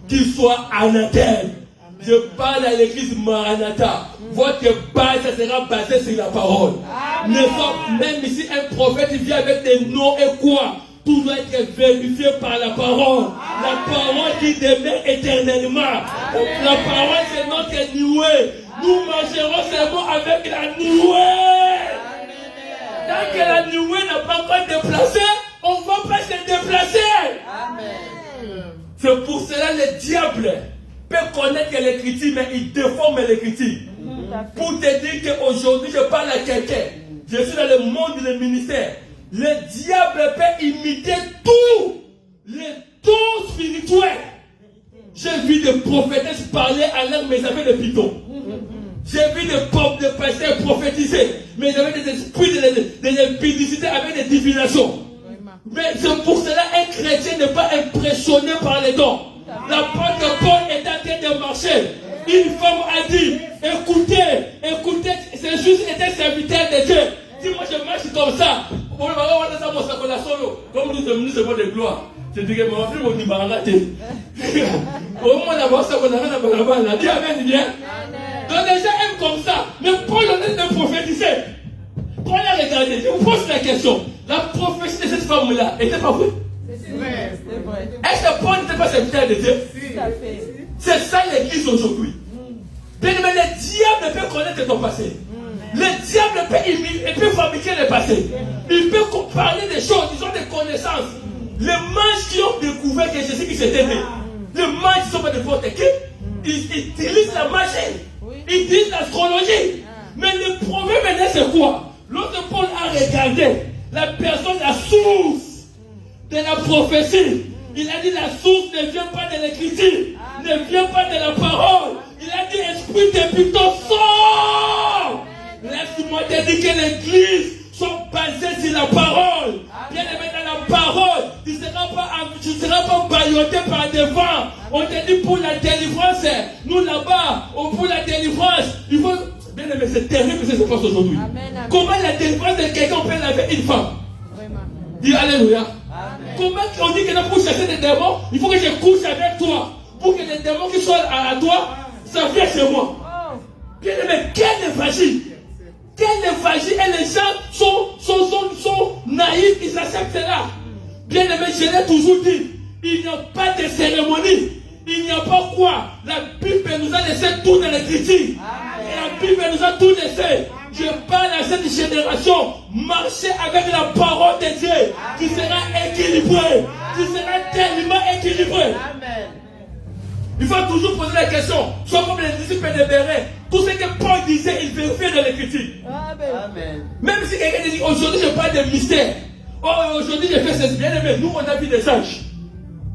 qu'il soit anathème. Je parle à l'église Maranatha. Votre base, ça sera basé sur la parole. Même si un prophète vient avec des noms et quoi, tout doit être vérifié par la parole. La parole qui demeure éternellement. La parole, c'est notre nuée. Nous marcherons seulement avec la nuée. Tant que la nuée n'a pas encore déplacé, on ne va pas se déplacer. C'est pour cela le diable peut connaître l'écriture, mais il déforme l'écriture. Pour te dire qu'aujourd'hui, je parle à quelqu'un. Je suis dans le monde du ministère. Le diable peut imiter tous les dons spirituels. J'ai vu des prophétesses parler à langue, mais ils avaient des pitons. J'ai vu des pasteurs prophétiser, mais ils avaient des esprits de publicité avec des divinations. Mais c'est pour cela un chrétien n'est pas impressionné par les dons. La porte de Paul est en train de marcher. Une femme a dit, écoutez, c'est juste être serviteur de Dieu. Si moi je marche comme ça, comme nous sommes de gloire, je dirais, mon frère, on dit, au moins d'abord, ça, on a dit, amen, bien. Donc les gens aiment comme ça. Mais Paul en est de prophétiser. Paul a regardé, je vous pose la question. La prophétie de cette femme-là était pas vraie? C'est vrai. Est-ce que Paul n'était pas serviteur de Dieu? Tout à fait. C'est ça l'église aujourd'hui. Mais le diable peut connaître ton passé. Le diable peut fabriquer le passé. Il peut parler des choses, ils ont des connaissances. Les mages qui ont découvert que Jésus qui s'était né, les mages ne sont pas de n'importe qui. Ils utilisent la magie. Ils utilisent l'astrologie. Mais le problème maintenant, c'est quoi? Lorsque Paul a regardé la personne, la source de la prophétie, il a dit la source ne vient pas de l'écriture, ne vient pas de la parole. Il a dit esprit de plutôt sort. Laisse-moi te dire que l'église sont basées sur la parole. Bien aimé dans la parole, tu ne seras pas bâillonné par des vents. On te dit pour la délivrance, nous là-bas, pour la délivrance, il faut. Bien aimé, c'est terrible ce qui se passe aujourd'hui. Comment la délivrance de quelqu'un peut laver une femme? Dis Alléluia. Amen. Comment on dit que pour chasser des démons, il faut que je couche avec toi. Pour que les démons qui sont à toi, ça vienne chez moi. Bien aimé, quelle évangile! Quelle évangile! Et les gens sont naïfs, ils acceptent cela. Bien aimé, je l'ai toujours dit, il n'y a pas de cérémonie. Il n'y a pas quoi. La Bible nous a laissé tout dans l'écriture. Et la Bible nous a tout laissé. Je parle à cette génération. Marchez avec la parole de Dieu. Tu seras équilibré. Tu seras tellement équilibré. Amen. Il faut toujours poser la question. Soit comme les disciples de Béret. Tout ce que Paul disait, il vérifiait dans l'écriture. Amen. Même si quelqu'un dit aujourd'hui je parle de mystère. Oh, aujourd'hui je fais ceci. Bien aimé, nous on a vu des anges.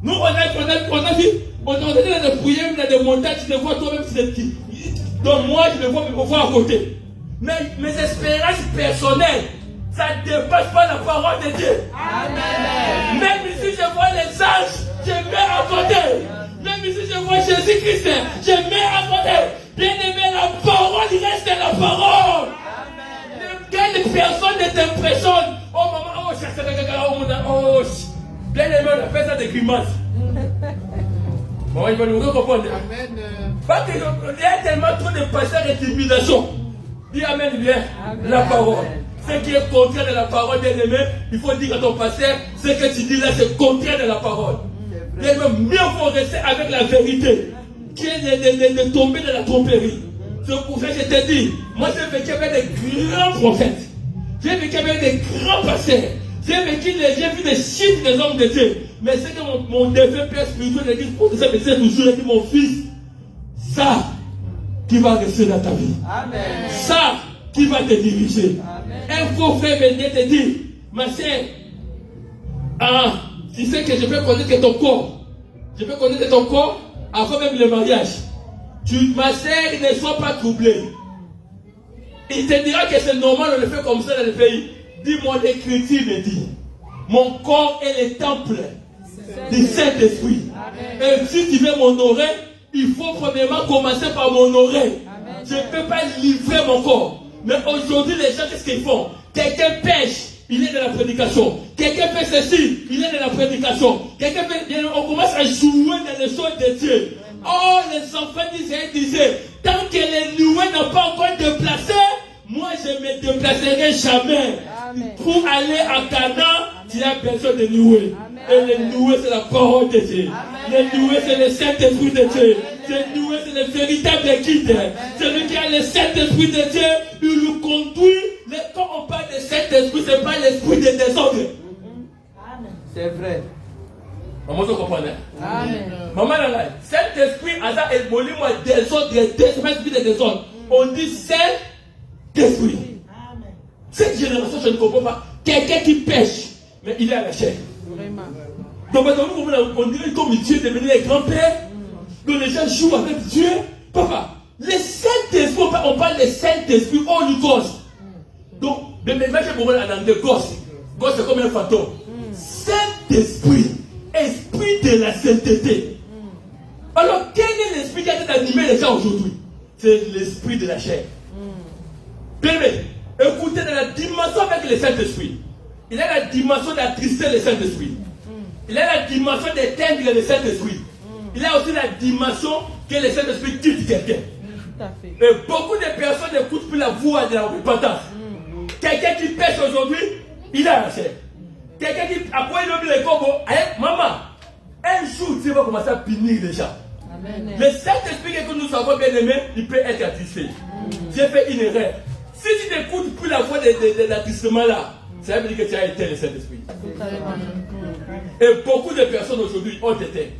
Nous on a vu. On est dans des prières, dans des montagnes, tu le vois toi-même, c'est petit. Donc moi, je le vois, mais je vois à côté. Mais mes espérances personnelles, ça ne dépasse pas la parole de Dieu. Amen. Même si je vois les anges, je mets à côté. Même si je vois Jésus-Christ, je mets à côté. Bien aimé, la parole reste la parole. Amen. Quelle personne ne t'impressionne? Oh maman, oh, bien aimé, on a fait ça des grimaces. Bon, il va nous comprendre. Amen. Parce qu'il y a tellement trop de passages d'intimidation. Dis Amen bien. Amen. La parole. Ce qui est contraire de la parole, bien aimé, il faut dire à ton pasteur, ce que tu dis là, c'est contraire de la parole. Bien aimé, mieux faut rester avec la vérité, qui est de tomber dans la tromperie. C'est pour ça que je te dis, moi j'ai vécu avec des grands prophètes. J'ai vécu avec des grands pasteurs. J'ai vu des chiffres des hommes de Dieu. Mais c'est que mon défunt père spirituel dit pour ça, mais c'est toujours dit mon fils, ça qui va rester dans ta vie. Amen. Ça qui va te diriger. Amen. Un faux frère venait te dire, ma sœur, tu sais que je peux connaître ton corps. Je peux connaître ton corps avant même le mariage. Ma sœur, ne sois pas troublée. Il te dira que c'est normal de le faire comme ça dans le pays. Dis-moi, l'écriture me dit, mon corps est le temple du Saint-Esprit. Et si tu veux m'honorer, il faut premièrement commencer par m'honorer. Je ne peux pas livrer mon corps. Mais aujourd'hui, les gens, qu'est-ce qu'ils font? Quelqu'un pêche, il est dans la prédication. Quelqu'un fait ceci, il est dans la prédication. Quelqu'un fait, on commence à jouer dans les choses de Dieu. Oh, les enfants disaient, tant que les noués n'ont pas encore déplacé, moi je ne me déplacerai jamais. Amen. Pour aller à Canaan, tu as besoin de nouer. Et le noué, c'est la parole de Dieu. Amen. Le noué, c'est le Saint-Esprit de Dieu. Le noué, c'est le véritable guide. Celui qui a le Saint-Esprit de Dieu, il nous conduit. Mais quand on parle de Saint-Esprit, ce n'est pas l'esprit de désordre. Amen. C'est vrai. Maman, vous comprenez? Amen. Maman, Saint-Esprit, Asa et Molimo, désordre, c'est pas l'esprit de désordre. On dit Saint-Esprit. Cette génération, je ne comprends pas. Quelqu'un qui pêche, mais il est à la chair. Vraiment. Donc, on dirait comme Dieu est devenu un grand-père. Donc, les gens jouent avec Dieu. Papa, le Saint-Esprit, on parle de Saint-Esprit, Holy Ghost. Donc, mais même si on parle en anglais, Ghost, Ghost c'est comme un fantôme. Saint-Esprit, esprit de la sainteté. Alors, quel est l'esprit qui a été animé les gens aujourd'hui? C'est l'esprit de la chair. Bien, écoutez, dans la dimension avec le Saint-Esprit, il a la dimension d'attrister le Saint-Esprit. Il a la dimension d'éteindre le Saint-Esprit. Il a aussi la dimension que le Saint-Esprit quitte quelqu'un. Et beaucoup de personnes n'écoutent plus la voix de la repentance. Quelqu'un qui pêche aujourd'hui, il a la chair. Quelqu'un qui, après il oublie les combos, maman, un jour tu vas commencer à punir les gens. Amen. Le Saint-Esprit que nous savons bien aimé, il peut être attristé. J'ai fait une erreur. Si tu n'écoutes plus la voix de l'attristement là, ça veut dire que tu as éteint le Saint-Esprit. Et beaucoup de personnes aujourd'hui ont été.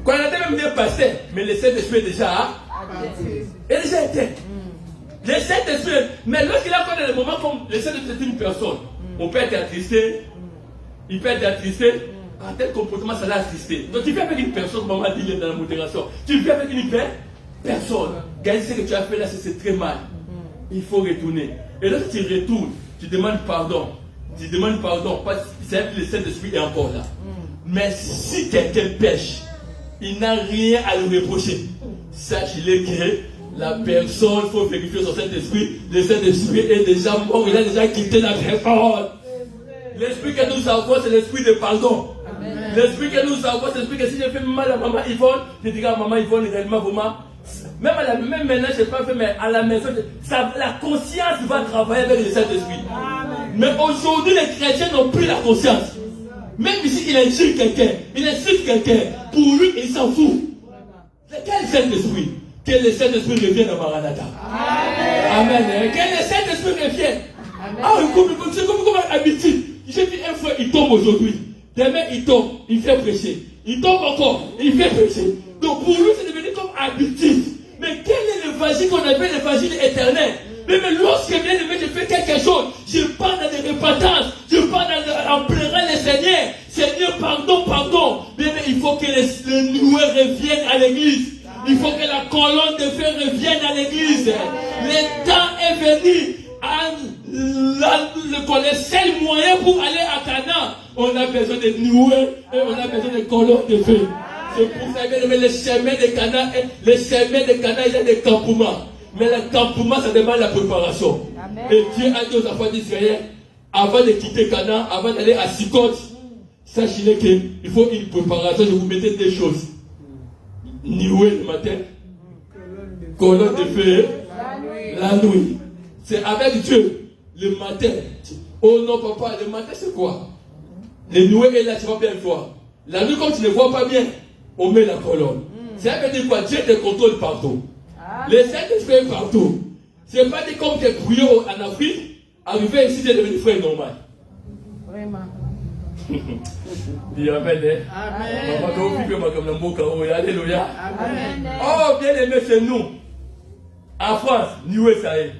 Quand on était même bien passé, mais le Saint-Esprit est déjà éteint. Le Saint-Esprit, mais lorsqu'il a connu le moment comme le Saint-Esprit est une personne, on peut être attristé, il peut être attristé, un tel comportement ça l'a attristé. Donc tu vis avec une personne, maman dit dans la modération, tu vis avec une personne, regarde ce que tu as fait là, c'est très mal. Il faut retourner. Et lorsque tu retournes, tu demandes pardon. Parce que le Saint-Esprit est encore là. Mais si quelqu'un pêche, il n'a rien à lui reprocher. Sache-le que la personne, il faut vérifier son Saint-Esprit. Le Saint-Esprit est déjà mort, il a déjà quitté la personne. L'esprit que nous avons, c'est l'esprit de pardon. L'esprit que nous avons, c'est l'esprit que si j'ai fait mal à maman Yvonne, je dirai à maman Yvonne, réellement, vraiment. Même maintenant, je n'ai pas fait, mais à la maison, la conscience va travailler avec le Saint-Esprit. Mais aujourd'hui, les chrétiens n'ont plus la conscience. Même ici, il insulte quelqu'un, pour lui, il s'en fout. Quel Saint-Esprit? Que le Saint-Esprit revienne à Maranatha. Amen. Que le Saint-Esprit revienne. C'est comme habitude. J'ai vu un frère, il tombe aujourd'hui. Demain, il tombe, il fait prêcher. Il tombe encore, il fait prêcher. Donc pour lui, c'est devenu comme habitude. Mais quel est l'évangile qu'on appelle l'évangile éternel? Mais lorsque bien aimé, je fais quelque chose, je pars dans des repentances, je pars en pleurant le Seigneur. Seigneur, pardon. Mais il faut que le noué revienne à l'église. Il faut que la colonne de feu revienne à l'église. Le temps est venu. Le seul moyen pour aller à Canaan, on a besoin de nouer et on a besoin de colonnes de feu. C'est pour ça que les chemins de Canaan, il y a des campements. Mais le campement, ça demande la préparation. Amen. Et Dieu a dit aux enfants d'Israël, avant de quitter Canaan, avant d'aller à Sikot, sachez qu'il faut une préparation. Je vous mettais des choses. Nouer le matin, colonne de feu la nuit. C'est avec Dieu le matin. Oh non, papa, le matin c'est quoi? Le noué est là, tu vas bien le voir. La nuit, comme tu ne vois pas bien, on met la colonne. Ça veut dire quoi? Dieu te contrôle partout. Le Saint-Esprit est partout. C'est pas dit comme tu es prié en Afrique, arrivé ici, tu es devenu frère normal. Vraiment. Dis Amen. Alléluia. Oh, bien aimé, c'est nous. En France, Noué, ça y est.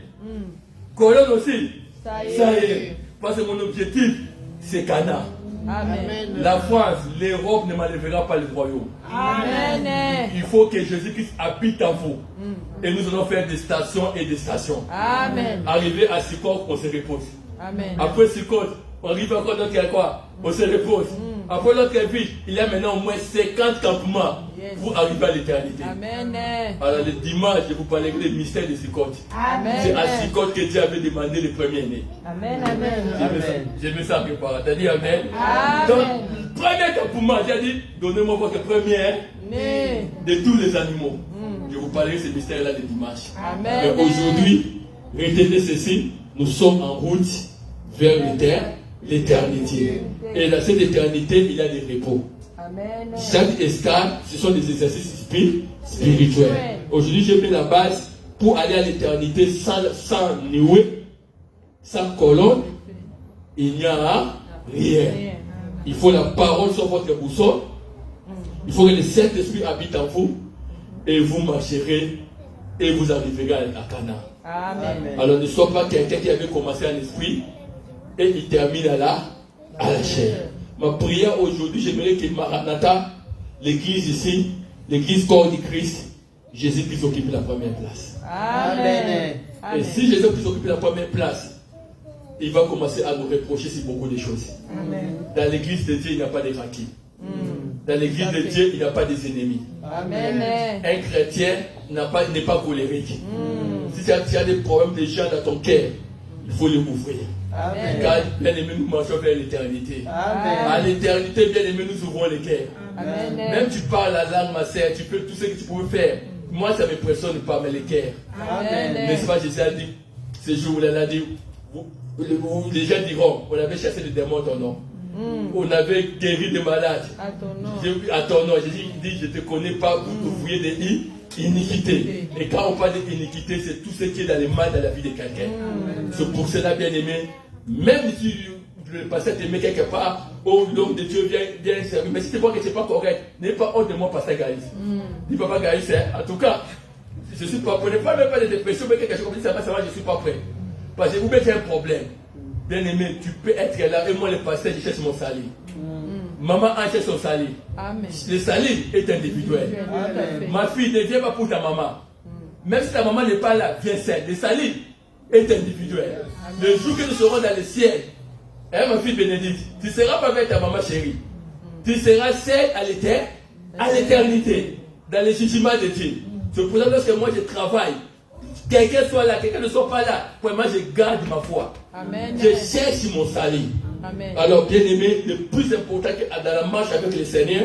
Colonne aussi, ça y est. Parce que mon objectif, c'est Canaan. Amen. La France, l'Europe ne m'enlèvera pas le royaume. Amen. Il faut que Jésus-Christ habite en vous. Et nous allons faire des stations et des stations. Amen. Arrivé à Sikot, on se repose. Amen. Après Sikot, on arrive encore dans quoi? On se repose. Après l'autre ville, il y a maintenant au moins 50 campements pour arriver à l'éternité. Amen. Alors le dimanche, je vous parlerai des mystères de Sikot. C'est à Sikot que Dieu avait demandé le premier-né. Amen. J'ai mis ça préparé. T'as dit Amen. Donc, le premier campement, Dieu a dit, donnez-moi votre premier-né de tous les animaux. Je vous parlerai de ces mystères-là le dimanche. Amen. Mais aujourd'hui, retenez ceci, nous sommes en route vers l'éternité. Et dans cette éternité, il y a des repos. Amen. Chaque escale, ce sont des exercices spirituels. Aujourd'hui, j'ai mis la base pour aller à l'éternité sans noué, sans colonne. Il n'y a rien. Il faut la parole sur votre boussole. Il faut que le Saint-Esprit habite en vous. Et vous marcherez et vous arriverez à Canaan. Amen. Alors ne sois pas quelqu'un qui avait commencé en esprit et il termine à la chair. Ma prière aujourd'hui, j'aimerais que Maranatha, l'église ici, l'église corps du Christ, Jésus-Christ occupe la première place. Amen. Et si Jésus-Christ occupe la première place, il va commencer à nous reprocher sur beaucoup de choses. Amen. Dans l'église de Dieu, il n'y a pas de raquis. Dans l'église de Dieu, il n'y a pas des ennemis. Amen. Un chrétien n'est pas colérique. Si tu as des problèmes de gens dans ton cœur, il faut les ouvrir. Amen. Car bien aimé, nous marchons vers l'éternité. À l'éternité, bien aimé, nous ouvrons les cœurs. Amen. Même tu parles la langue, ma sœur, tu peux tout ce que tu pouvais faire. Moi, ça ne m'impressionne pas, mais les cœurs. N'est-ce pas, Jésus a dit, ce jour-là, il a dit, les gens diront, on avait chassé les démons dans ton nom. On avait guéri des malades. À ton nom. Jésus dit, je ne te connais pas, vous voyez des iniquités. Et quand on parle d'iniquité, c'est tout ce qui est dans les mal dans la vie de quelqu'un. C'est pour cela, bien aimé, même si le pasteur te met quelque part, oh, l'homme de Dieu vient servir. Mais si tu vois que ce n'est pas correct, n'aie pas honte de moi, pasteur Gaïs. Dis papa Gaïs, en tout cas, je ne suis pas prêt. Ne parle même pas de dépression, mais quelque chose comme ça, je ne suis pas prêt. Parce que vous mettez un problème. Bien aimé, tu peux être là, et moi le pasteur, je cherche mon salut. Maman a cherché son salut. Le salut est individuel. Ma fille, ne viens pas pour ta maman. Même si ta maman n'est pas là, viens seule. Le salut est individuel. Le jour que nous serons dans le ciel, ma fille bénédicte, tu ne seras pas avec ta maman chérie. Tu seras seule à l'éternité, dans le jugement de Dieu. C'est pour ça que lorsque moi je travaille, quelqu'un soit là, quelqu'un ne soit pas là, moi je garde ma foi. Amen. Je cherche mon salut. Amen. Alors bien aimé, le plus important que dans la marche avec le Seigneur,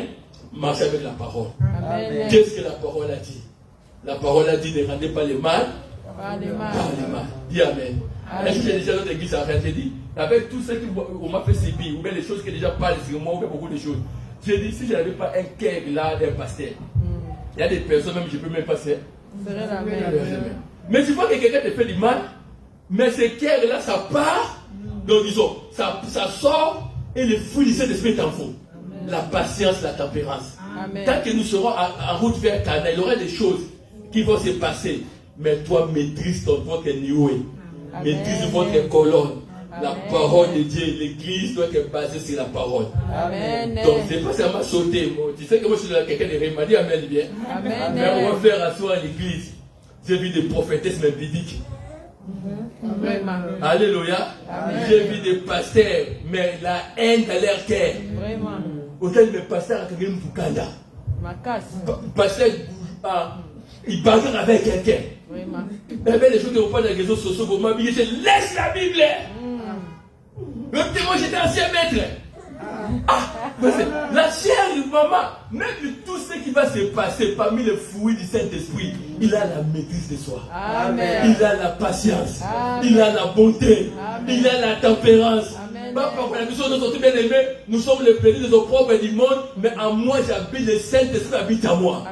marche avec la parole. Amen. Qu'est-ce que la parole a dit? La parole a dit ne rendez pas le mal Pas de mal. par le mal. Dis Amen. Est-ce que j'ai déjà dans l'église en j'ai dit, avec tout ce qu'on m'a fait subir, ou bien les choses qui déjà parlent sur moi, ou bien beaucoup de choses, j'ai dit si je n'avais pas un cœur là d'un pasteur, il y a des personnes, même je ne peux même pas faire. Serait la même. Mais tu vois que quelqu'un te fait du mal, mais ce cœur-là, ça part, donc disons, ça sort, et le fruit du Saint-Esprit est en vous. La patience, la tempérance. Amen. Tant que nous serons en route vers Canaan, il y aura des choses qui vont se passer. Mais toi, maîtrise votre niveau. Maîtrise votre colonne. La parole de Dieu, l'église doit être basée sur la parole. Amen. Donc, c'est pas seulement sauter. Tu sais que moi, je suis quelqu'un de Réma, dit Amen bien. Amen. Mais on va faire asseoir l'église. J'ai vu des prophétesses bibliques. Vraiment. Alléluia. J'ai vu des pasteurs, mais la haine dans leur cœur. Vraiment. Autant mes pasteurs à quelqu'un pour Kanda. Ma casse. Pasteur, il bagarre avec quelqu'un. Vraiment. Mais les choses ne vont pas dans les réseaux sociaux pour m'habiller. Je laisse la Bible. Même moi j'étais ancien maître. La chair du maman, même tout ce qui va se passer parmi les fruits du Saint-Esprit, il a la maîtrise de soi. Amen. Il a la patience. Amen. Il a la bonté. Amen. Il a la tempérance. Amen. Pas pour la mission de notre bien-aimé, nous sommes les bénis de nos propres du monde, mais en moi j'habite, le Saint-Esprit habite en moi.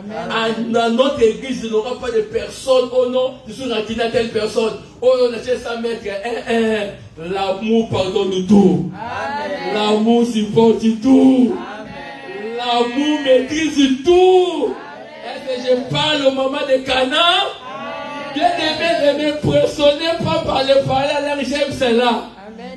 Dans notre église, il n'y aura pas de personne, oh non, je suis rancunier à telle personne. Oh non, je sais ça mettre. L'amour pardonne tout. Amen. L'amour supporte tout. L'amour maîtrise tout. Est-ce que je parle au moment de Canaan? Bien-aimé, ne m'impressionnez pas par les paroles, j'aime cela.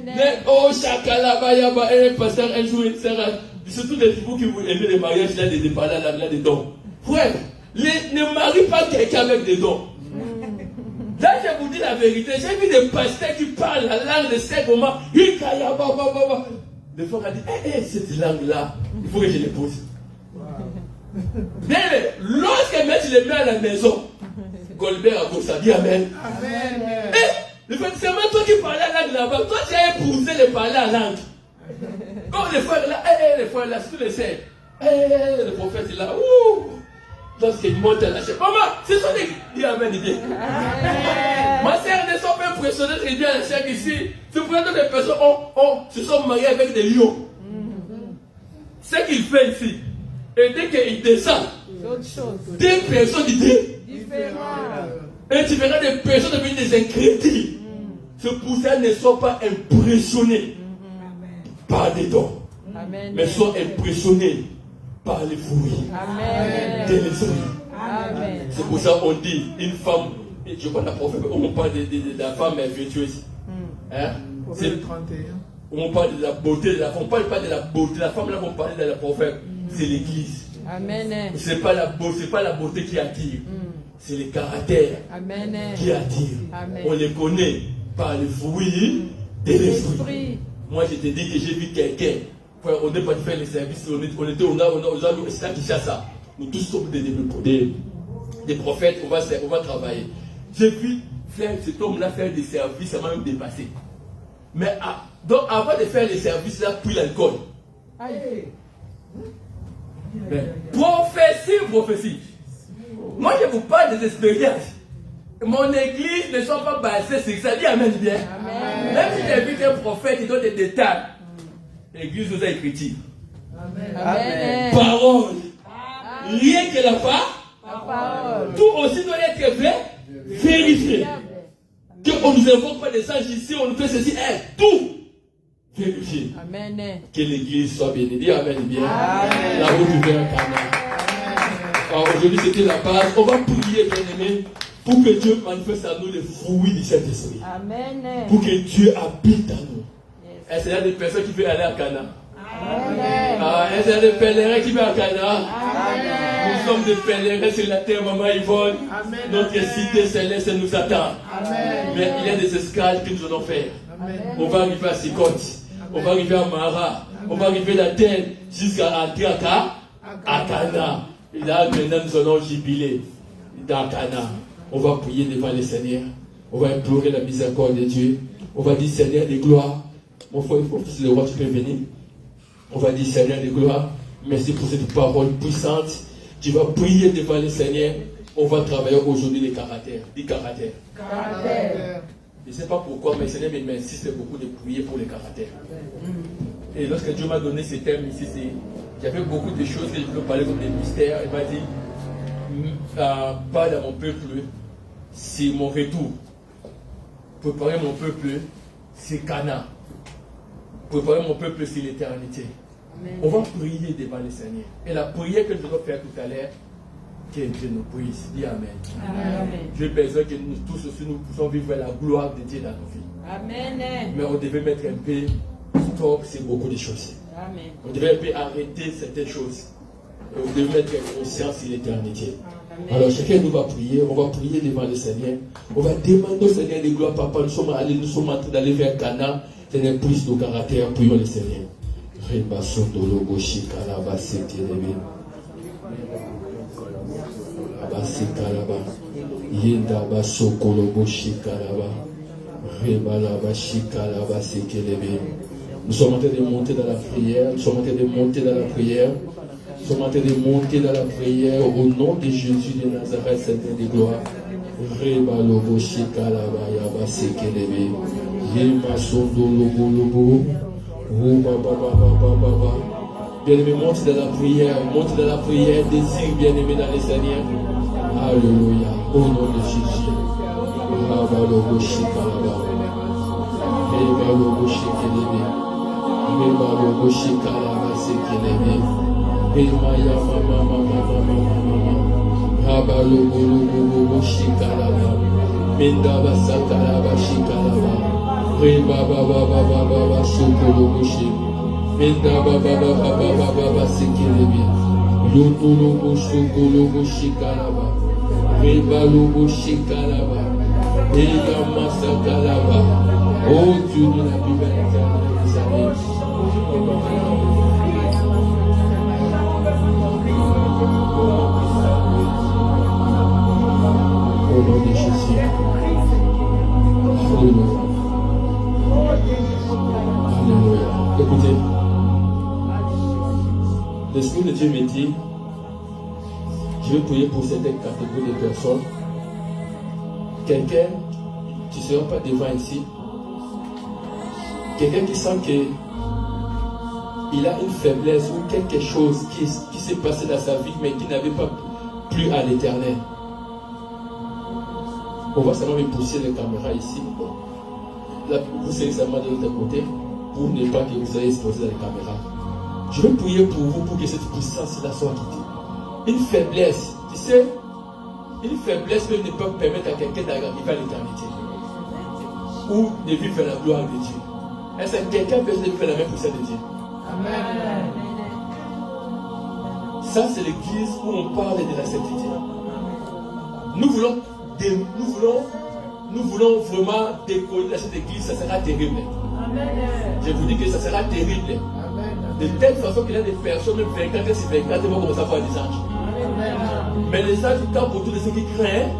Mais oh, Chakalabayaba, et pasteur, un jour, il sera. Surtout des vous qui vous aimez les mariages, là, des paroles, là, des dons. Frère, ne marie pas quelqu'un avec des dons. Là, je vous dis la vérité. J'ai vu des pasteurs qui parlent la langue de ces moments. Des fois, on a dit, cette langue-là, il faut que je l'épouse. Mais lorsque je les mets à la maison, Goldberg a ça dit Amen. Le fait c'est même toi qui parlais la langue là-bas. Toi, tu as épousé de parler la langue. Comme les frères là, les frères là, tous les sœurs. Le prophète est là. Lorsqu'il monte à la chaise. Maman, c'est son église. Dis Amen, dis bien. Ma sœur ne sont pas impressionnée qu'il vient à la chaise ici. C'est pour ça que les personnes se sont mariées avec des lions. Ce qu'il fait ici. Et dès qu'il descend, des personnes différentes. Et tu verras des personnes devenir des incrédules. C'est pour ça ne sois pas impressionnés par des dons. Mais sois impressionnés par les fruits de l'esprit. C'est pour ça qu'on dit une femme, je vois la prophète, on parle de la femme vertueuse. C'est 31. On parle de la beauté de la femme. On ne parle pas de la beauté. La femme là qu'on parle de la prophète, c'est l'église. Amen. C'est pas la beauté qui attire. C'est le caractère qui attire. Amen. On les connaît par les fruits de l'esprit. Moi, je te dis que j'ai vu quelqu'un. On n'est pas de faire les services. On était aux c'est qui chasse ça. Nous tous sommes des prophètes. On va travailler. J'ai vu cet homme-là faire des services. Ça m'a même dépassé. Mais donc, avant de faire les services, là, puis l'alcool. Prophétie. Moi, je vous parle des expériences. Mon église ne sont pas basées sur ça. Dis Amen bien. Amen. Même si j'ai vu qu'un prophète, il donne des détails. L'église nous a écrit. Amen. Parole. Rien que la parole. Tout aussi doit être vérifié. Qu'on ne nous invoque pas des sages ici, on nous fait ceci. Tout vérifier. Amen. Que l'église soit bénie. Dis Amen bien. La route vers Cana. Alors aujourd'hui c'était la base. On va prier, bien-aimés, pour que Dieu manifeste à nous les fruits du Saint-Esprit. Amen. Pour que Dieu habite en nous. Est-ce qu'il y a des personnes qui veulent aller à Cana? Est-ce qu'il y a des pèlerins qui veulent à Cana? Nous sommes des pèlerins sur la terre, Maman Yvonne. Notre cité céleste nous attend. Mais il y a des escales que nous allons faire. On va arriver à Sikote. On va arriver à Mara. On va arriver d'Athènes jusqu'à entrer à Cana. Et là, maintenant, nous allons jubiler dans Cana. On va prier devant le Seigneur. On va implorer la miséricorde de Dieu. On va dire Seigneur de gloire. Mon frère, fils le roi, tu peux venir. On va dire Seigneur de gloire. Merci pour cette parole puissante. Tu vas prier devant le Seigneur. On va travailler aujourd'hui les caractères. Dis caractères. Je ne sais pas pourquoi, mais le Seigneur m'insiste beaucoup de prier pour les caractères. Et lorsque Dieu m'a donné ces termes ici, j'avais beaucoup de choses que je voulais parler comme des mystères. Il m'a dit, parle à mon peuple, c'est mon retour. Préparer mon peuple, c'est Cana. Préparer mon peuple, c'est l'éternité. On va prier devant le Seigneur. Et la prière que je dois faire tout à l'heure, que Dieu nous prise. Dis Amen. J'ai besoin que nous tous aussi nous puissions vivre la gloire de Dieu dans nos vies. Amen. Mais on devait mettre un peu stop sur beaucoup de choses. Amen. On devait un peu arrêter certaines choses. Et on devait mettre conscience sur l'éternité. Alors chacun nous va prier. On va prier devant le Seigneur. On va demander au Seigneur de gloire. Papa, nous sommes en train d'aller vers Cana. Seigneur, prise nos caractères. Prions le Seigneur. Yenda basokolo boshikalaba rebalaba shikalaba sekelebe. Nous sommes en train de monter dans la prière. Nous sommes en train de monter dans la prière. Nous sommes en train de monter dans la prière au nom de Jésus de Nazareth, Seigneur de gloire. Rebalobo shikalaba yaba sekelebe. Yema sondolobo lobo. Bien-aimé, monte dans la prière, désire bien-aimé dans les Seigneur. Alléluia, au nom de Jésus. Rabalobo shikalaba. Rebalobo shikelebe. Rebalobo shikalaba sekelebe. Remaya mama. Rabalobo lobo shikalaba. Mendaba sakalaba shikalaba. Rebaba shokolobo shikalaba. Mendaba baba sekelebe. Lutulubu shukulubu shikalaba. Rebalubu shikalaba. Eyama sakalaba. Oh Dieu de la Bible éternelle des années. Au nom de Jésus. Alléluia. Alléluia. Écoutez. L'Esprit de Dieu me dit, je vais prier pour certaines catégories de personnes. Quelqu'un qui ne sera pas devant ici, quelqu'un qui sent qu'il a une faiblesse ou quelque chose qui s'est passé dans sa vie mais qui n'avait pas plu à l'Éternel. On va seulement me pousser les caméras ici. Là, vous serez seulement de l'autre côté pour ne pas que vous soyez exposé dans les caméras. Je vais prier pour vous pour que cette puissance-là soit quittée. Une faiblesse, tu sais, une faiblesse ne peut permettre à quelqu'un d'arriver à l'éternité ou de vivre la gloire de Dieu. Est-ce que quelqu'un peut faire la même pour ça de Dieu? Amen. Ça, c'est l'église où on parle de la sainteté. Nous voulons vraiment décoller cette église, ça sera terrible. Amen. Je vous dis que ça sera terrible. De telle façon qu'il y a des personnes, même 24 sur 24, vont commencer à voir des anges. Mais les anges campent autour de ceux qui craignent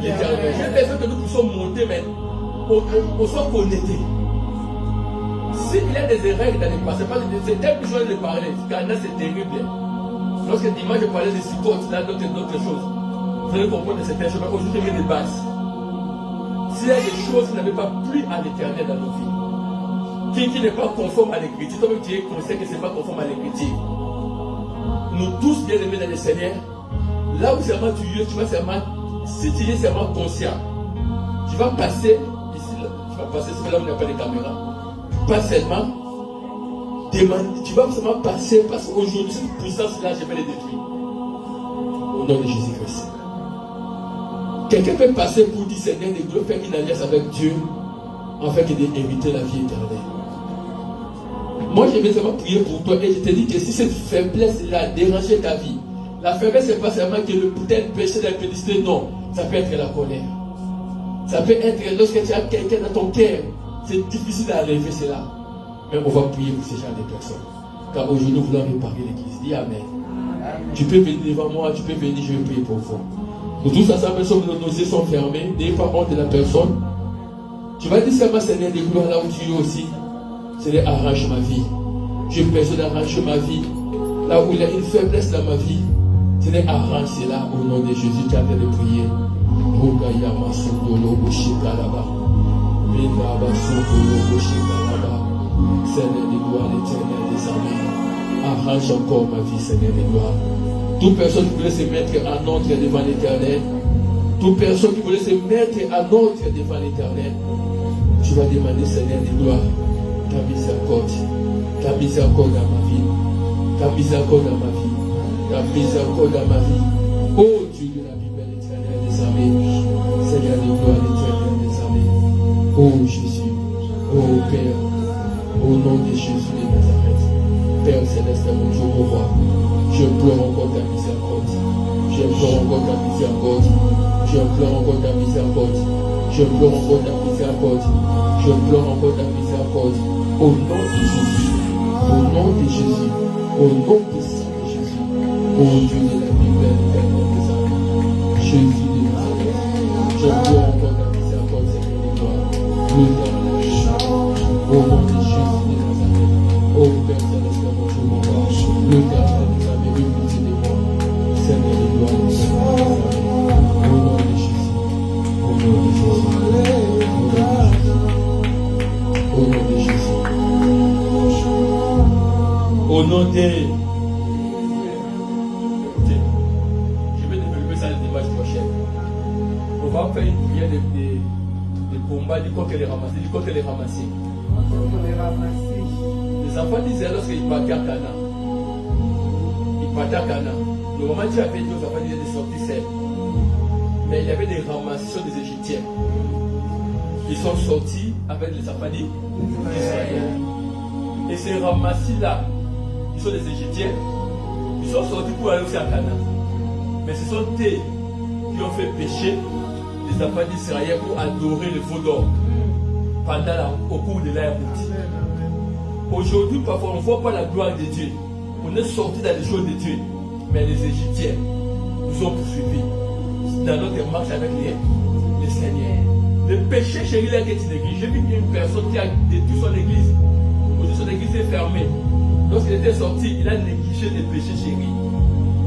l'Éternel. J'ai besoin que nous puissions monter, mais on soit connectés. S'il y a des erreurs dans les passés, c'est tel que je vais parler. Cana, c'est terrible. Lorsque dimanche je parlais de Sikote, là, d'autres choses, vous allez comprendre certaines choses. Aujourd'hui, il y a des bases. S'il y a des choses qui n'avaient pas plu à l'Éternel dans nos vies, qui n'est pas conforme à l'écriture, toi-même tu es conscient que ce n'est pas conforme à l'écriture. Nous tous bien aimés dans le Seigneur, là où seulement tu vas seulement, si tu es seulement conscient, tu vas passer ici, tu vas passer, c'est là où il n'y a pas de caméra, pas seulement tu vas seulement passer parce qu'aujourd'hui, cette puissance-là, je vais les détruire. Au nom de Jésus-Christ. Quelqu'un peut passer pour dire Seigneur, de gloire, faire une alliance avec Dieu afin d'éviter la vie éternelle. Moi, je vais seulement prier pour toi et je te dis que si cette faiblesse-là a dérangé ta vie, la faiblesse, ce n'est pas seulement que le peut-être péché d'impudicité, non. Ça peut être la colère. Ça peut être lorsque tu as quelqu'un dans ton cœur. C'est difficile à relever cela. Mais on va prier pour ces genre de personnes. Car aujourd'hui, nous voulons réparer l'église. Dis Amen. Tu peux venir devant moi, tu peux venir, je vais prier pour vous. Nous tous ensemble, nos yeux sont fermés. N'ayez pas honte de la personne. Tu vas dire seulement Seigneur de gloire là où tu es aussi. Seigneur, arrange ma vie. Je besoin d'arranger ma vie. Là où il y a une faiblesse dans ma vie. Seigneur, arrange cela au nom de Jésus. Tu as de prier. Seigneur de gloire, l'éternel des armées, arrange encore ma vie, Seigneur de gloire. Toute personne qui voulait se mettre en ordre devant l'éternel, toute personne qui voulait se mettre en ordre devant l'éternel, tu vas demander, Seigneur de gloire, ta miséricorde dans ma vie, ta miséricorde dans ma vie, ta miséricorde dans ma vie. Oh Dieu de la Bible, l'éternel des armées, Seigneur de gloire, l'éternel des armées. Oh Jésus, oh Père, au nom de Jésus de Nazareth, Père Céleste, mon Dieu, mon roi, je pleure encore ta miséricorde. Je pleure encore ta miséricorde. Je pleure encore ta miséricorde. Je pleure encore ta miséricorde. Je pleure encore ta miséricorde. Au nom de Jésus. Au nom de Jésus. Au nom puissant de Jésus. Ô Dieu de la Bible, l'éternel des armées. Jésus de Nazareth. Je pleure encore ta miséricorde, Seigneur de gloire. Au nom de Jésus de Nazareth. Ô Père Céleste, mon Dieu, mon roi. L'éternel des armées, oui, pitié de moi. Seigneur de gloire. Au nom de Jésus. Au nom de Jésus. Au nom de Jésus. Au nom de... Écoutez, je vais développer ça le dimanche prochain. On va faire une prière de combat du coq et les ramasser. Du coq et les ramasser. Les enfants d'Israël, lorsqu'ils partaient à Cana, le moment où tu avais dit aux enfants d'Israël de sortir seuls. Mais il y avait des ramasseurs des Égyptiens. Ils sont sortis avec les enfants d'Israël. Et ces ramassis-là, ils sont des Égyptiens. Ils sont sortis pour aller aussi à Cana. Mais ce sont eux qui ont fait pécher les enfants d'Israël pour adorer le veau d'or au cours de la route. Aujourd'hui, parfois, on ne voit pas la gloire de Dieu. On est sorti dans les choses de Dieu. Mais les Égyptiens nous ont poursuivis dans notre marche avec les Seigneurs. Le péché chéri là qui est une église. J'ai vu une personne qui a détruit son église. Aujourd'hui, son église est fermée. Lorsqu'il était sorti, il a négligé les péchés chéris.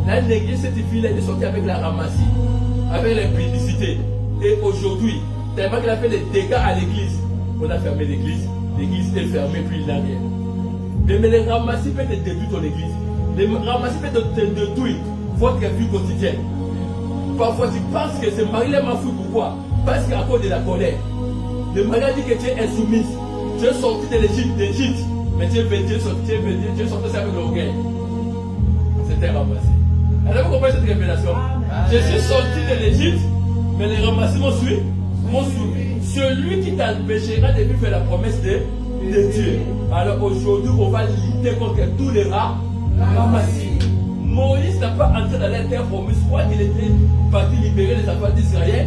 Il a négligé cette fille-là, il est sorti avec la ramassie, avec l'impudicité. Et aujourd'hui, tellement qu'il a fait des dégâts à l'église, on a fermé l'église. L'église est fermée, puis il n'a rien. Mais les ramassis peuvent te détruire ton église. Les ramassis peuvent te détruire votre vie quotidienne. Parfois, tu penses que ce mari-là m'a foutu. Pourquoi? Parce qu'à cause de la colère. Le mari a dit que tu es insoumise. Tu es sorti de l'Égypte, mais tu es sorti avec l'orgueil. C'était ramassé. Alors, vous comprenez cette révélation? Je suis sorti de l'Égypte, mais les ramassis m'ont suivi. Celui qui t'empêchera de vivre faire la promesse de Dieu. Alors aujourd'hui, on va lutter contre tous les ramassis. Moïse n'a pas entré dans la terre promise. Soit il était parti libérer les enfants d'Israël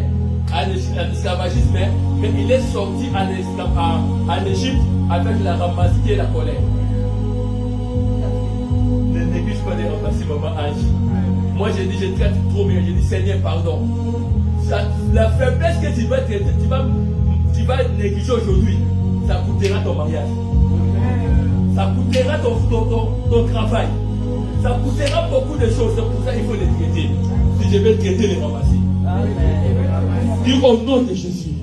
en esclavagisme, mais il est sorti en Égypte avec la ramassie et la colère. Ne néglige pas les ramassis, maman Ange. Moi j'ai dit, je traite trop bien. J'ai dit, Seigneur, pardon. La faiblesse que tu vas traiter, tu vas négliger aujourd'hui, ça coûtera ton mariage. Ça coûtera ton travail. Ça coûtera beaucoup de choses. C'est pour ça qu'il faut les traiter. Si je vais traiter les ramassis. Dis au nom de Jésus.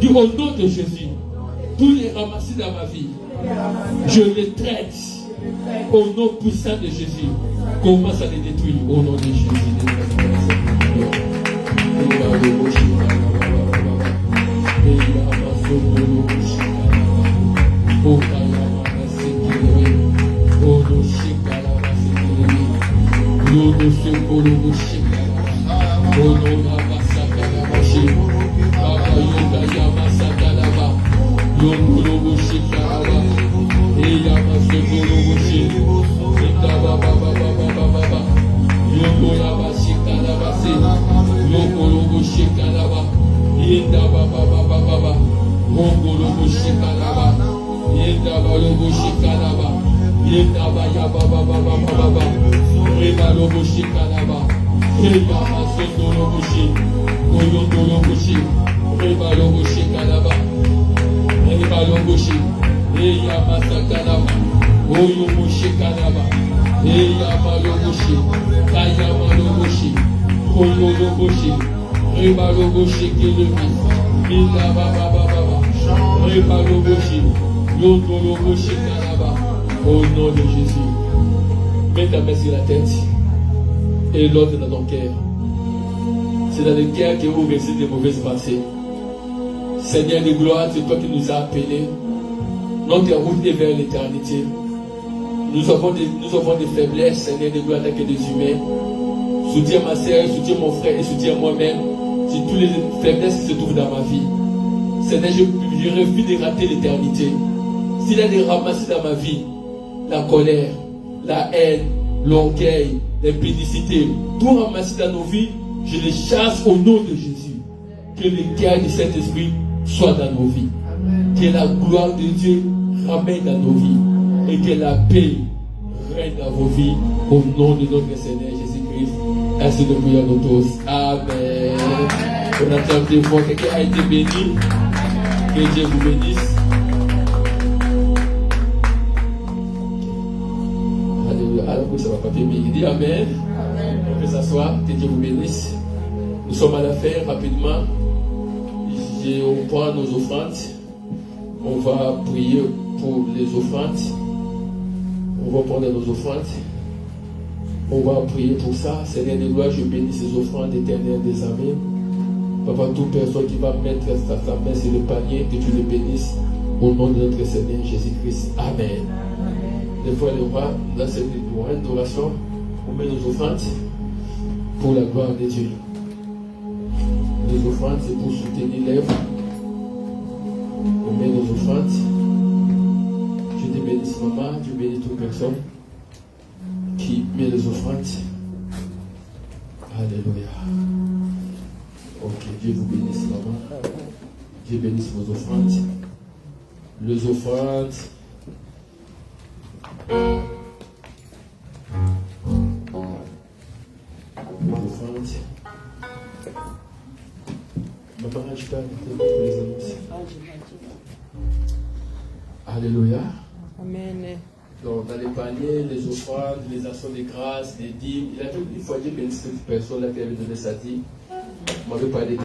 Dis au nom de Jésus. Tous les ramassis dans ma vie, je les traite. Au nom puissant de Jésus. Commence à les détruire. Au nom de Jésus. Oh, Au nom de Jésus, mets ta main sur la tête et l'autre dans ton cœur. C'est dans le cœur que vous résidez des mauvaises pensées. Seigneur de gloire, c'est toi qui nous as appelés. Notre route est vers l'éternité. Nous avons des faiblesses, Seigneur de gloire, tant que des humains. Soutiens ma sœur, soutiens mon frère et soutiens moi-même sur toutes les faiblesses qui se trouvent dans ma vie. Seigneur, je refuse de rater l'éternité. S'il y a des ramasses dans ma vie, la colère, la haine, l'orgueil, l'impudicité, tout ramasser dans nos vies, je les chasse au nom de Jésus. Que le cœur du Saint-Esprit soit dans nos vies. Amen. Que la gloire de Dieu ramène dans nos vies. Et que la paix règne dans vos vies. Au nom de notre Seigneur Jésus-Christ. Ainsi de prière de tous. Amen. On attend des fois quelqu'un a été béni. Que Dieu vous bénisse. Alors que ça va pas bien, il dit Amen. On peut s'asseoir, que Dieu vous bénisse. Nous sommes à la fin, rapidement. On prend nos offrandes. On va prier pour les offrandes. On va prendre nos offrandes. On va prier pour ça. Seigneur de gloire, je bénis ces offrandes éternelles des armées. Papa, toute personne qui va mettre sa main sur le panier, que tu les bénisses. Au nom de notre Seigneur Jésus-Christ. Amen. Des fois, le roi, dans cette adoration, on met nos offrandes pour la gloire de Dieu. Les offrandes, c'est pour soutenir l'œuvre. On met nos offrandes. Dieu te bénisse, maman. Dieu bénisse toute personne qui met les offrandes. Alléluia. Ok, Dieu vous bénisse, maman. Dieu bénisse vos offrandes. Les offrandes. Alléluia. Amen. Donc, dans les paniers, les offrandes, les actions de grâce, les dîmes, il a fait une fois Dieu bénisse cette personne-là qui avait donné sa dîme. On m'avait parlé de